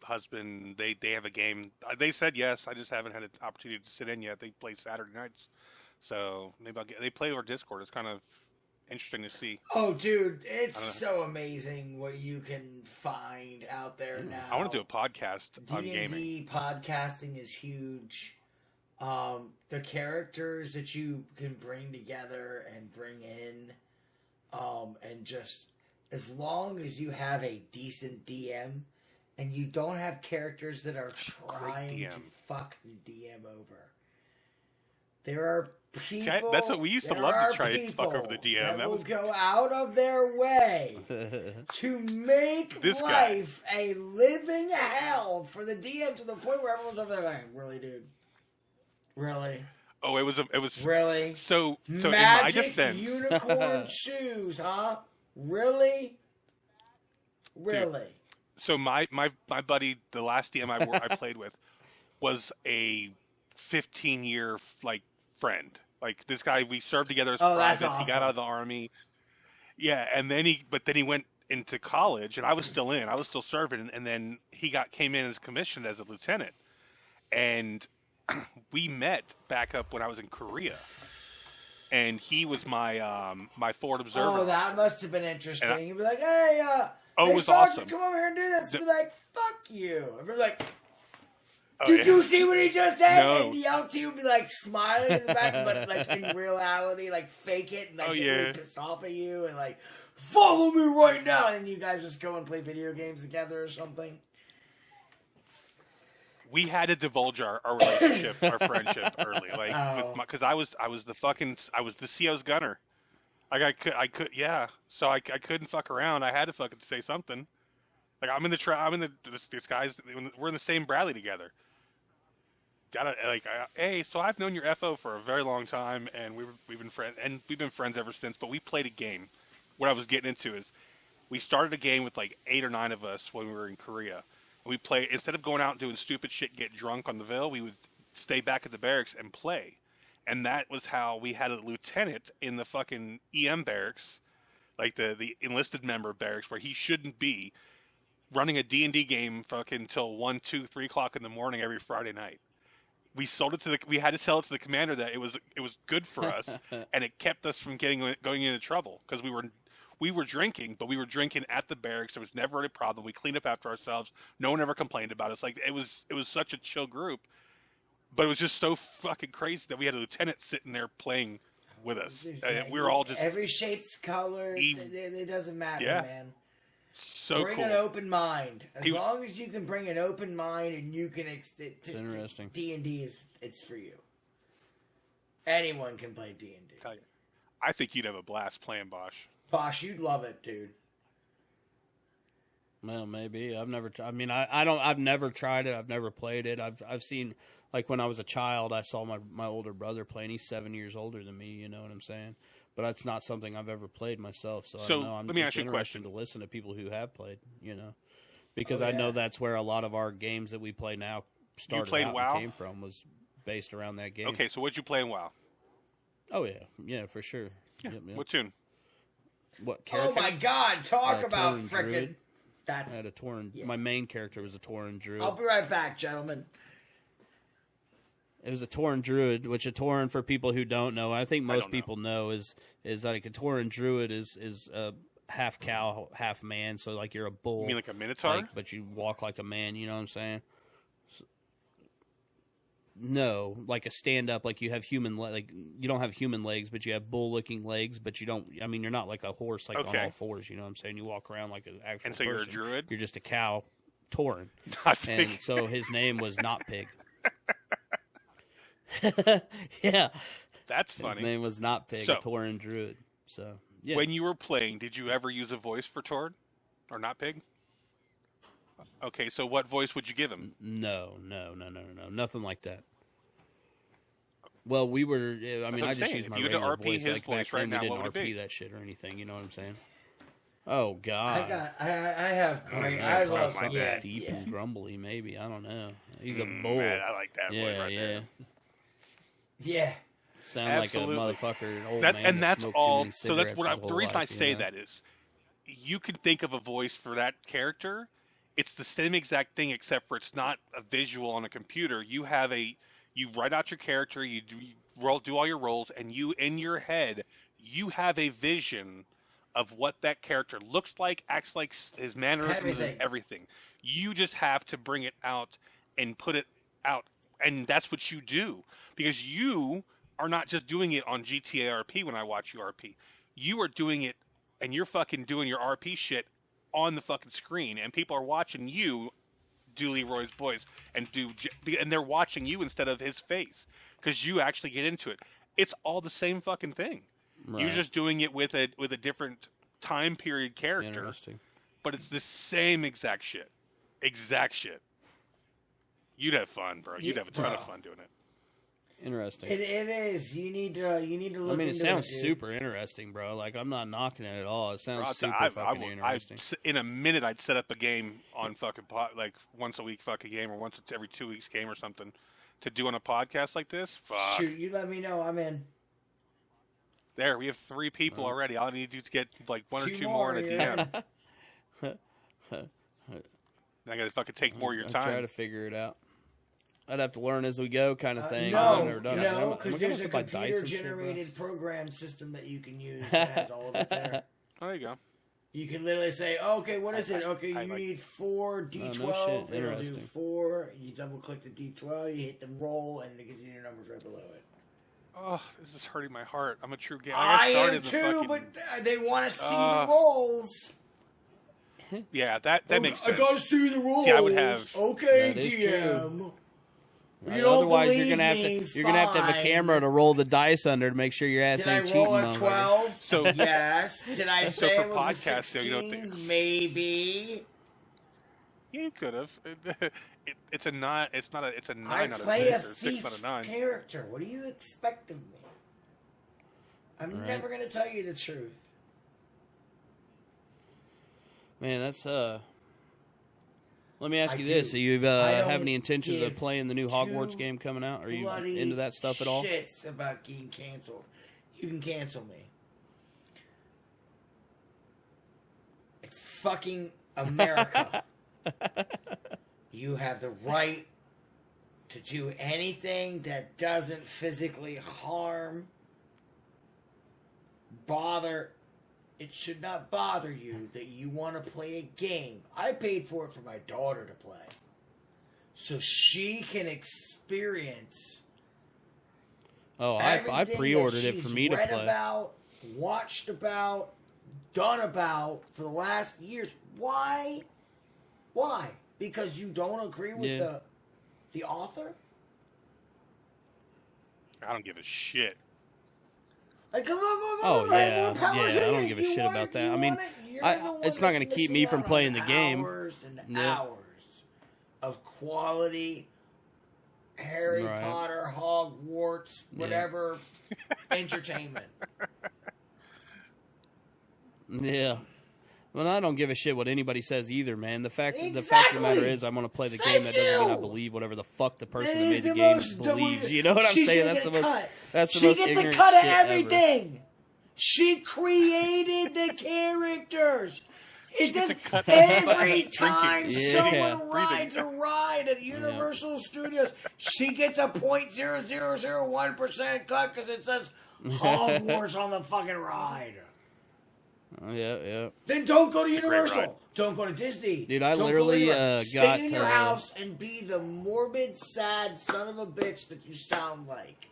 husband, they have a game. They said yes. I just haven't had an opportunity to sit in yet. They play Saturday nights, so maybe they play over Discord. It's kind of interesting to see. Oh, dude, it's so amazing what you can find out there now. I want to do a podcast on gaming. D&D podcasting is huge. The characters that you can bring together and bring in, and just as long as you have a decent DM and you don't have characters that are trying to fuck the DM over. There are people. That's what we used to love, to try and fuck over the DM. That will go out of their way to make life a living hell for the DM, to the point where everyone's over there like, really, dude? Really? Oh, it was really. So Magic in my defense, unicorn shoes, huh? Really? Really? Dude, so my buddy, the last DM I played with, was a 15-year like friend. Like this guy, we served together as privates. That's awesome. He got out of the army. Yeah, and then he went into college, and I was still in. I was still serving, and then he came in as commissioned as a lieutenant, and we met back up when I was in Korea, and he was my my forward observer. Oh, that must have been interesting. You'd be like, hey, it was Sergeant, awesome. Come over here and do this. I'd be like, fuck you. I'd be like, did you see what he just said? No. And the LT would be like smiling in the back, but like in reality, like fake it and like get really pissed off at you and like, follow me right now. And then you guys just go and play video games together or something. We had to divulge our relationship, our friendship early, like because I was the CO's gunner. Like I could so I couldn't fuck around. I had to fucking say something. Like this guy's, we're in the same Bradley together. Hey, so I've known your FO for a very long time, and we've been friends ever since. But we played a game. What I was getting into is, we started a game with like 8 or 9 of us when we were in Korea. And we play, instead of going out and doing stupid shit, get drunk on the Ville, we would stay back at the barracks and play. And that was how we had a lieutenant in the fucking EM barracks, like the enlisted member barracks, where he shouldn't be, running a D&D game fucking till 1, 2, 3 o'clock in the morning every Friday night. We had to sell it to the commander that it was good for us, and it kept us from going into trouble, because we were drinking, but we were drinking at the barracks. There was never a problem. We cleaned up after ourselves. No one ever complained about us. Like it was such a chill group, but it was just so fucking crazy that we had a lieutenant sitting there playing with us. And we were all just every shape's color. It doesn't matter, man. So bring an open mind. As long as you can bring an open mind and you can it's interesting. D&D it's for you. Anyone can play D&D. I think you'd have a blast playing Bosch. Bosch, you'd love it, dude. Well, maybe. I've never. I've never tried it. I've never played it. I've seen, like when I was a child, I saw my older brother play, and he's 7 years older than me. You know what I'm saying? But that's not something I've ever played myself. So I don't know. Let me ask you a question. To listen to people who have played, because I know that's where a lot of our games that we play now started out WoW? And came from, was based around that game. Okay, so what'd you play in WoW? Oh yeah, for sure. Yeah. Yep. What tune? What character? Oh my God! Talk about frickin'. I had a Tauren. Yeah. My main character was a Tauren Druid. I'll be right back, gentlemen. It was a Tauren Druid, which a Tauren, for people who don't know, I think most people know, is like a Tauren Druid is half cow, half man. So like you're a bull. You mean like a Minotaur? But you walk like a man. You know what I'm saying? No, like a stand-up, like you have like you don't have human legs, but you have bull-looking legs, but you don't. I mean, you're not like a horse, like on all fours. You know what I'm saying? You walk around like an actual. And so person. You're a druid. You're just a cow, Tauren. And so his name was Not Pig. Yeah, that's funny. His name was Not Pig, a Tauren Druid. So yeah. When you were playing, did you ever use a voice for Tauren or Not Pig? Okay, so what voice would you give him? No, nothing like that. Well, we were. I mean, I just used my regular voice. Like back then, we didn't RP that shit or anything. You know what I'm saying? Oh God! I have great. I love something deep and grumbly. Maybe I don't know. He's a bull. Man, I like that voice right there. Yeah. Sound Absolutely. like a motherfucker, old man. And that's all. So that's what the reason I say that is, you can think of a voice for that character. It's the same exact thing, except for it's not a visual on a computer. You write out your character, you do all your roles, and you, in your head, you have a vision of what that character looks like, acts like, his mannerisms, and everything. You just have to bring it out and put it out, and that's what you do, because you are not just doing it on GTA RP when I watch you RP. You are doing it, and you're fucking doing your RP shit on the fucking screen, and people are watching you do Leroy's voice and they're watching you instead of his face, because you actually get into it. It's all the same fucking thing. Right. You're just doing it with a different time period character, but it's the same exact shit. You'd have fun, bro. You'd have a ton of fun doing it. Interesting. It is. You need to look into it. I mean, it sounds dude. super interesting, bro. Like, I'm not knocking it at all. It sounds super fucking interesting. In a minute, I'd set up a game on fucking like once a week fucking game or once every 2 weeks game or something to do on a podcast like this. Fuck. Shoot, you let me know. I'm in. There, we have 3 people already. All I need to do is get like 1 or 2 more in a DM. I gotta fucking take more of your time. Try to figure it out. I'd have to learn as we go, kind of thing. No, because there's a computer-generated program system that you can use that has all of it there. Oh, there you go. You can literally say, okay, what is it? Okay, you need 4 D12. Oh, no shit. It'll do Interesting. 4. You double-click the D12, you hit the roll, and it gives you your numbers right below it. Oh, this is hurting my heart. I'm a true gamer. I am too, but they want to see the rolls. Yeah, that makes sense. I gotta see the rolls. See, I would have. Okay, That is DM. true. You don't Otherwise, believe you're gonna have to have a camera to roll the dice under to make sure your ass Did I ain't cheating. roll a 12? So yes. Did I say for it was podcasts, a 16? you don't Maybe. Yeah, you could have. It's a 9. It's not a. It's a 9 I out of play 6 a or 6 thief out of 9. character. What do you expect of me? I'm Right. never gonna tell you the truth. Man, that's Let me ask you this: do you have any intentions of playing the new Hogwarts game coming out? Are you into that stuff at all? Shits about getting canceled. You can cancel me. It's fucking America. You have the right to do anything that doesn't physically harm, bother. It should not bother you that you want to play a game. I paid for it for my daughter to play. So she can experience I pre-ordered it for me to read play. about, watched about, done about for the last years. Why? Why? Because you don't agree with the author? I don't give a shit. Like, look, I don't give a shit about that. I mean, it's not going to keep me from playing the game. Hours and hours of quality Harry Potter, Hogwarts, whatever entertainment. Yeah. Well, I don't give a shit what anybody says either, man. The fact of the matter is, I'm going to play the game. That doesn't mean I believe whatever the fuck the person that made the game believes. You know what I'm saying? That's the most. That's the most ignorant shit ever. She gets a cut of everything. She created the characters. It does every time someone rides a ride at Universal Studios, she gets a 0.0001% cut because it says Hogwarts on the fucking ride. Yeah. Then don't go to Universal. Don't go to Disney. Dude, I literally stay in your house and be the morbid, sad son of a bitch that you sound like.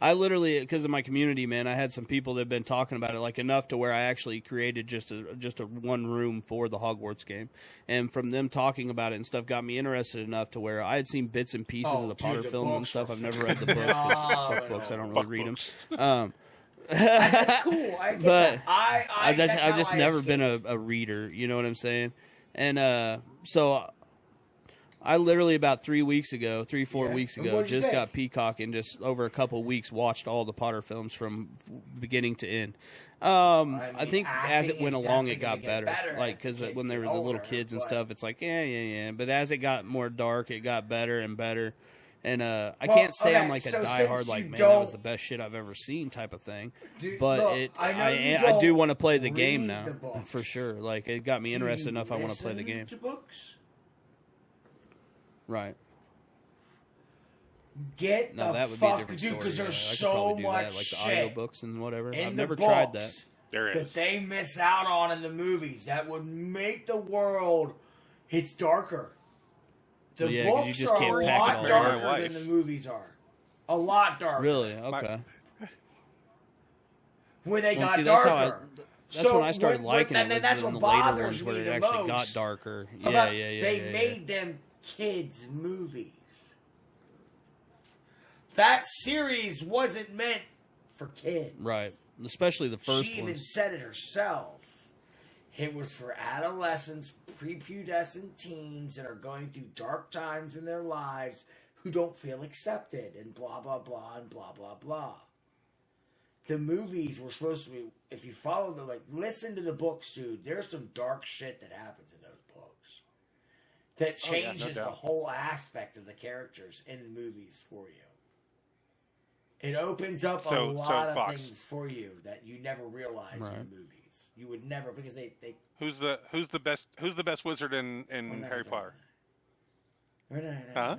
I literally, because of my community, man, I had some people that have been talking about it, like enough to where I actually created just a one room for the Hogwarts game, and from them talking about it and stuff, got me interested enough to where I had seen bits and pieces of the Potter film and stuff. I've never read the books. Fuck books, I don't really read them. That's cool. I get that. I've just never been a reader. You know what I'm saying? And so. I literally about 4 weeks ago, just got Peacock and just over a couple of weeks watched all the Potter films from beginning to end. I think as it went along, it got better. Like, because when they were the little kids and stuff, it's like, yeah. But as it got more dark, it got better and better. And I can't say I'm like a diehard, like, man, that was the best shit I've ever seen type of thing. But I do want to play the game now, for sure. Like, it got me interested enough, I want to play the game. Right. Get no, the that would fuck, be a different dude, because story. there's I could so probably do much that, like the shit audio books and whatever. in I've the never books tried that. There is. that they miss out on in the movies that would make the world. It's darker. The books you just are can't a pack it lot all darker than the movies are. A lot darker. Really? Okay. When they got see, darker. That's when I started liking it. That's in what the later bothers ones where me it the actually most. got darker. They made them kids' movies. That series wasn't meant for kids. Right. Especially the first She even ones. said it herself. It was for adolescents, prepubescent teens that are going through dark times in their lives who don't feel accepted and blah, blah, blah, and blah, blah, blah. The movies were supposed to be, if you follow the, like, listen to the books, dude, there's some dark shit that happens in those books that changes the whole aspect of the characters in the movies for you. It opens up a lot of things for you that you never realized in movies. You would never, because they Who's the best wizard in Harry Potter? Huh?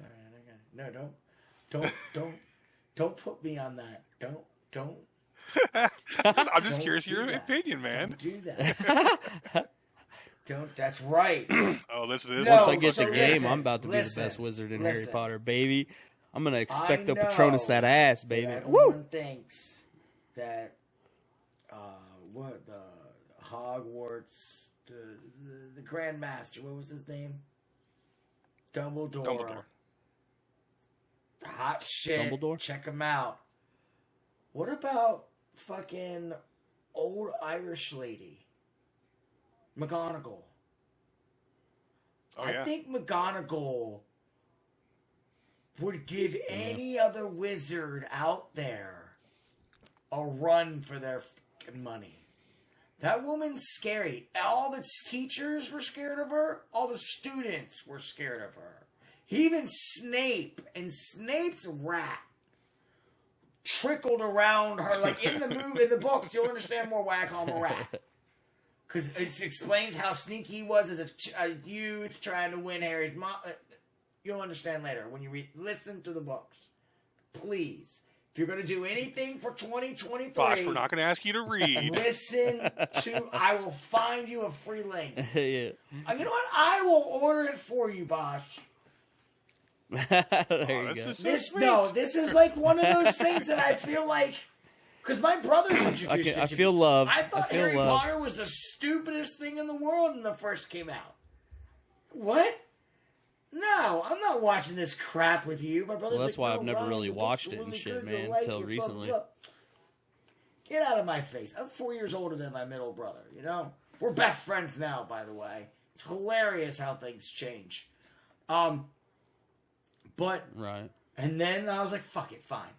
No, don't put me on that. Don't. I'm just curious your opinion, man. Don't do that. That's right. Oh, this is. Once I get the game, I'm about to be the best wizard in Harry Potter, baby. I'm gonna Expecto Patronus that ass, baby. Everyone thinks that the Hogwarts, the Grand Master, what was his name? Dumbledore. Hot shit. Dumbledore? Check him out. What about fucking old Irish lady? McGonagall. I think McGonagall would give any other wizard out there a run for their fucking money. That woman's scary. All the teachers were scared of her. All the students were scared of her. Even Snape and Snape's rat trickled around her. Like in the books, you'll understand more why I call him a rat. Because it explains how sneaky he was as a youth trying to win Harry's mom. You'll understand later when you listen to the books. Please. If you're going to do anything for 2023... Bosh, we're not going to ask you to read. Listen to... I will find you a free link. Yeah. You know what? I will order it for you, Bosh. There you go. This is like one of those things that I feel like... Because my brother's introduced it. I feel loved. I thought Harry Potter was the stupidest thing in the world when the first came out. What? No, I'm not watching this crap with you. My brother's that's why I've never Ron, really watched it and shit, man, until recently. Blah, blah. Get out of my face. I'm 4 years older than my middle brother, you know? We're best friends now, by the way. It's hilarious how things change. But... Right. And then I was like, fuck it, fine.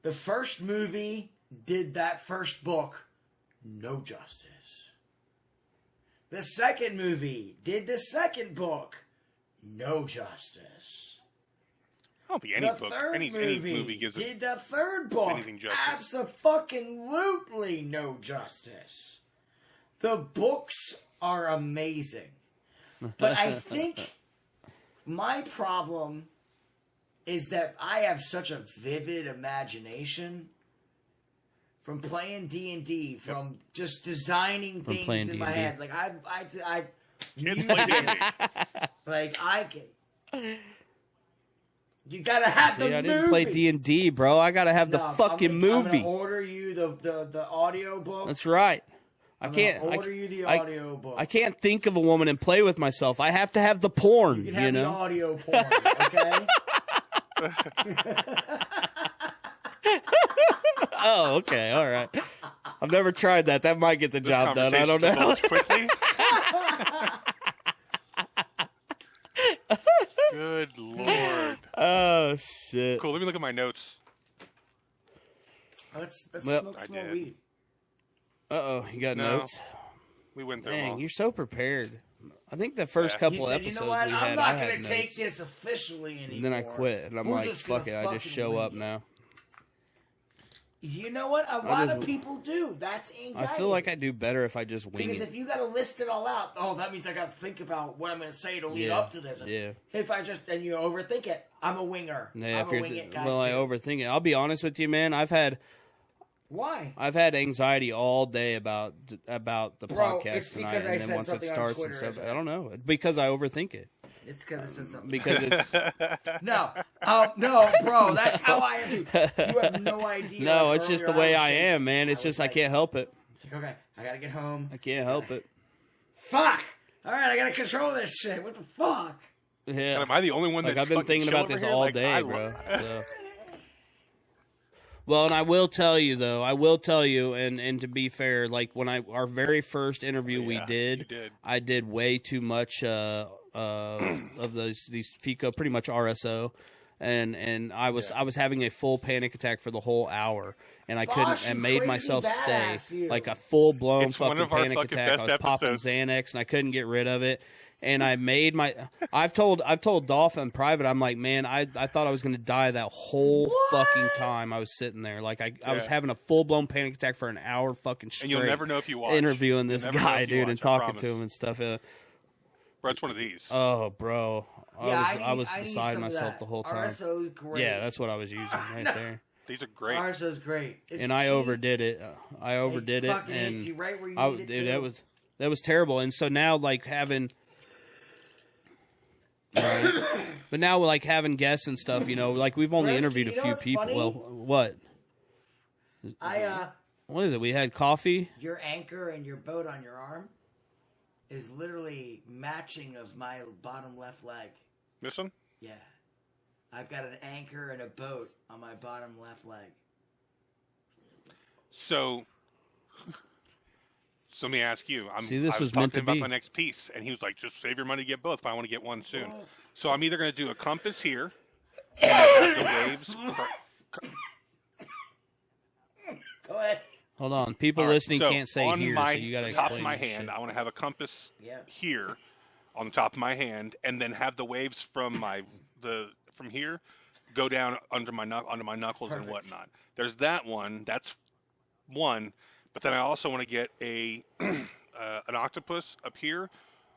The first movie did that first book no justice. The second movie did the second book no justice. I don't think any movie gives did the third book anything justice. Abso-fucking-lutely no justice. The books are amazing. But I think my problem is that I have such a vivid imagination from playing D&D, from just designing things in my head. Like I music, like I can. You gotta have the movie. I didn't play D&D, bro. I gotta have the fucking movie. I'm gonna order you the audio book. That's right. I can't order you the audio book. I can't think of a woman and play with myself. I have to have the porn. You can have the audio porn, okay? Oh, okay, all right. I've never tried that. That might get the job done. I don't know. Quickly. Good Lord. Oh shit. Cool. Let me look at my notes. Let's smoke some more weed. Uh-oh, you got notes? We went through them all. You're so prepared. I think the first couple episodes you know what? we had, I'm not going to take this officially anymore. And then I quit, and I'm like, fuck it, I just show up now. You know what? A lot of people do. That's anxiety. I feel like I do better if I just wing because it. if you got to list it all out, that means I got to think about what I'm going to say to lead up to this. And if I just, and you overthink it, I'm a winger. Yeah, I'm a wing it guy too. I overthink it. I'll be honest with you, man. Why? I've had anxiety all day about the podcast it's tonight, because and then once it starts and stuff, I don't know. Because I overthink it. It's because I said something. Because it's no, bro. That's how I am too. You have no idea. No, it's just the way I am, man. It's just I can't help it. It's like, okay, I gotta get home. I can't help it. Fuck. All right, I gotta control this shit. What the fuck? Yeah. And am I the only one that's I've been thinking about this all day, bro. So. Well, and I will tell you, though, and to be fair, like when our very first interview we did, I did way too much of these FICO, pretty much RSO, and I was having a full panic attack for the whole hour, and I couldn't, and made myself stay like a full blown fucking panic attack. I was popping Xanax, and I couldn't get rid of it. And I made I've told Dolph in private, I'm like, man, I thought I was going to die that whole fucking time I was sitting there. Like, I was having a full-blown panic attack for an hour fucking straight. And you'll never know if you watch. Interviewing this guy, dude, and talking to him and stuff. Bro, it's one of these. Oh, bro. I was beside myself the whole time. RSO's great. Yeah, that's what I was using right there. These are great. RSO's great. And I overdid it. I overdid it. And you right where you needed dude, that was terrible. And so now, like, having... Right. But now, like, having guests and stuff, you know, like, we've only interviewed a few people. Funny? Well, what? What is it? We had coffee? Your anchor and your boat on your arm is literally matching of my bottom left leg. This one? Yeah. I've got an anchor and a boat on my bottom left leg. So let me ask you. I was talking meant to about be. my next piece, and he was like, just save your money, get both, but I want to get one soon. So I'm either going to do a compass here, and have the waves... Go ahead. Hold on. People listening can't say on here, my, so you got to top explain of my this hand, shit. I want to have a compass here on the top of my hand, and then have the waves from from here go down onto my knuckles and whatnot. There's that one. That's one. But then I also want to get an octopus up here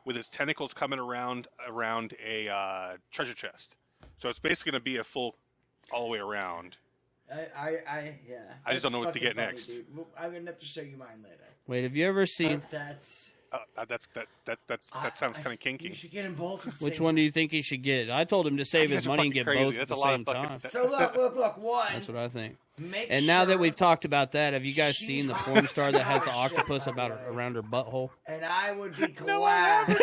with its tentacles coming around a treasure chest. So it's basically going to be a full all the way around. I just don't know what to get funny, next. Dude. I'm gonna have to show you mine later. Wait, have you ever seen... that sounds kind of kinky. You should get them both. Which one do you think he should get? I told him to save his money and get both at the same time. So look, one. That's what I think. And now that we've talked about that, have you guys seen the porn star that has the octopus around her butthole? And I would be glad.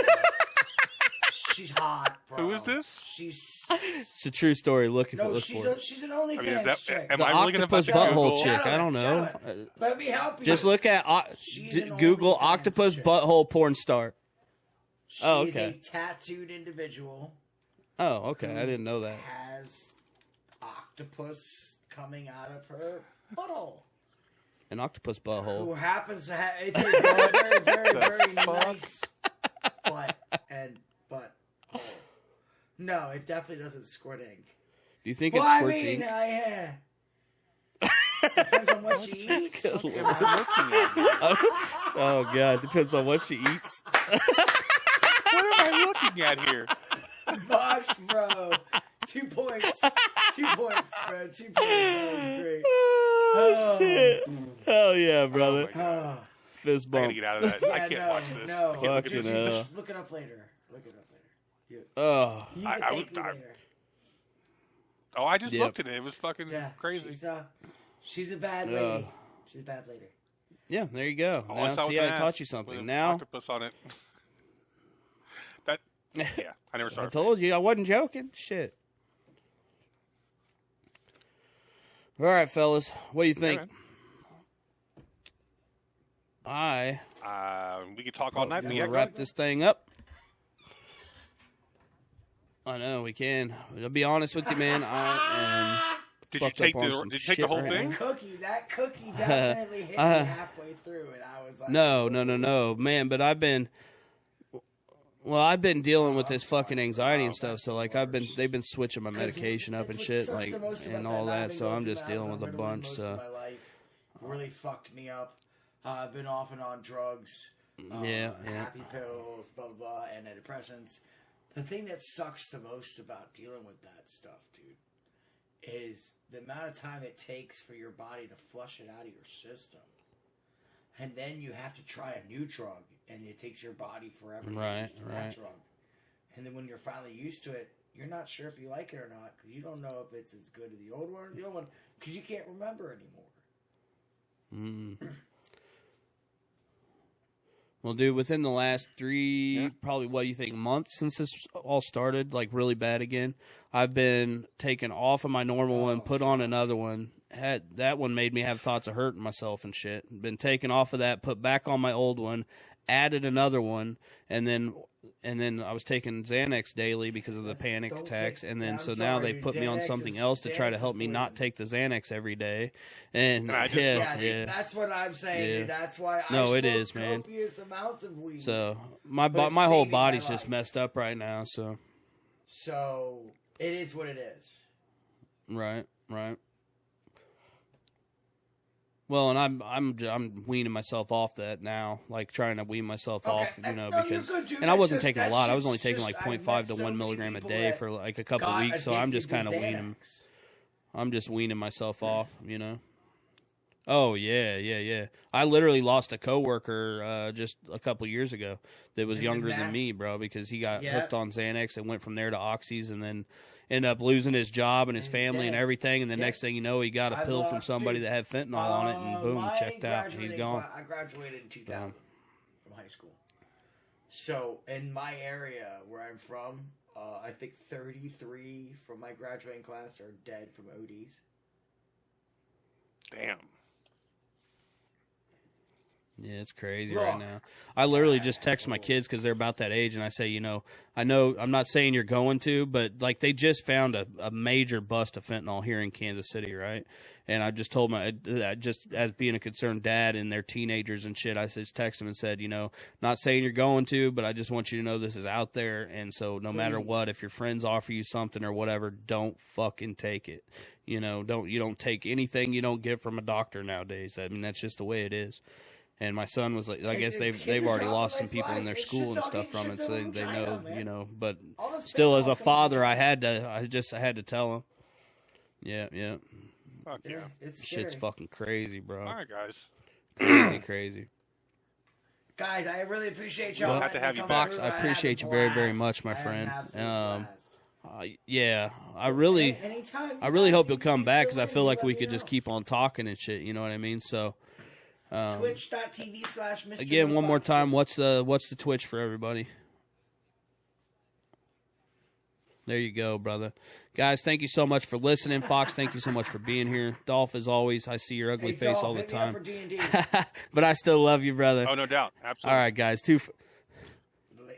She's hot, bro. Who is this? It's a true story. Look for it. She's an OnlyFans chick. Am the I really octopus butthole chick. I don't know. Let me help you. Just look at Google octopus butthole porn star. She's okay. a tattooed individual. Oh, okay. I didn't know that. Has octopus coming out of her butthole. An octopus butthole. Who happens to have it's a very, very, very nice butt. No, it definitely doesn't squirt ink. Do you think it squirts ink? Depends on what she eats. Oh, God. Depends on what she eats. What am I looking at here? Bosh, bro. 2 points. 2 points, bro. 2 points. That was great. Oh, shit. Hell yeah, brother. Fist I bump. gotta get out of that. I can't watch this. No, Fucking hell. look it up later. Oh. You can thank me later. Oh, I just looked at it. It was fucking crazy. She's a bad lady. She's a bad lady. Yeah, there you go. Oh, Now, see, I taught you something. Now, octopus on it. I never saw I it. told you I wasn't joking. Shit. All right, fellas, what do you think? We could talk all night. We'll wrap this thing up. I know we can. I'll be honest with you, man. I am. Did you take the whole thing? That cookie definitely hit me halfway through, and I was like, No, man. But I've been dealing with this fucking anxiety and stuff. So like they've been switching my medication up and shit, like and all that. So I'm just dealing with a bunch. So my life really fucked me up. I've been off and on drugs. Happy pills, blah blah blah, antidepressants. The thing that sucks the most about dealing with that stuff, dude, is the amount of time it takes for your body to flush it out of your system. And then you have to try a new drug, and it takes your body forever to use that drug. And then when you're finally used to it, you're not sure if you like it or not, because you don't know if it's as good as the old one or the old one, because you can't remember anymore. Well, dude, within the last probably what do you think, months since this all started, like really bad again, I've been taken off of my normal one, put on another one, that one made me have thoughts of hurting myself and shit. Been taken off of that, put back on my old one, added another one, and then I was taking Xanax daily because of the panic attacks, and then now they put me on something else to try to help me not take the Xanax every day. And dude, that's what I'm saying. Dude. That's why I it is, man. Copious amounts of weed. So my whole body's just messed up right now. So it is what it is. Right. Well, and I'm weaning myself off that now, like trying to wean myself off, because and I wasn't taking a lot. I was only taking like 0.5 to 1 milligram a day for like a couple of weeks, so I'm just kind of weaning. I'm just weaning myself off, Oh yeah. I literally lost a coworker just a couple years ago that was younger than me, bro, because he got hooked on Xanax and went from there to Oxys, and then ended up losing his job and his family and everything, and the next thing you know, he got a pill from somebody that had fentanyl on it, and boom, checked out. He's gone. I graduated in 2000 from high school. So in my area where I'm from, I think 33 from my graduating class are dead from ODs. Damn. Yeah, it's crazy right now. I literally just text my kids because they're about that age, and I say, I know I'm not saying you're going to, but like they just found a major bust of fentanyl here in Kansas City, right? And I just told just as being a concerned dad and their teenagers and shit, I just text them and said, not saying you're going to, but I just want you to know this is out there, and so no matter what, if your friends offer you something or whatever, don't fucking take it. You don't take anything you don't get from a doctor nowadays. I mean, that's just the way it is. And my son was like, I guess they've already lost some people in their school and stuff from it, so they know, But still, as a father, I had to tell him. Yeah. Fuck yeah. Shit's fucking crazy, bro. All right, guys. Crazy. Guys, I really appreciate y'all. Have to have you, Fox. I appreciate you very, very much, my friend. Yeah, I really hope you'll come back because I feel like we could just keep on talking and shit. You know what I mean? So. Twitch.tv/Mr. Again, one more time, what's the Twitch for everybody? There you go, brother. Guys, thank you so much for listening. Fox, thank you so much for being here. Dolph, as always, I see your ugly face all the time. But I still love you, brother. Oh, no doubt. Absolutely. All right, guys.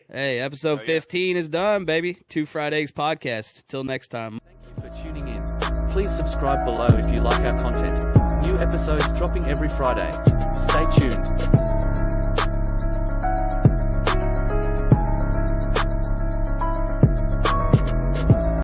Hey, episode 15 is done, baby. Two Fried Eggs podcast. Till next time. Thank you for tuning in. Please subscribe below if you like our content. New episodes dropping every Friday.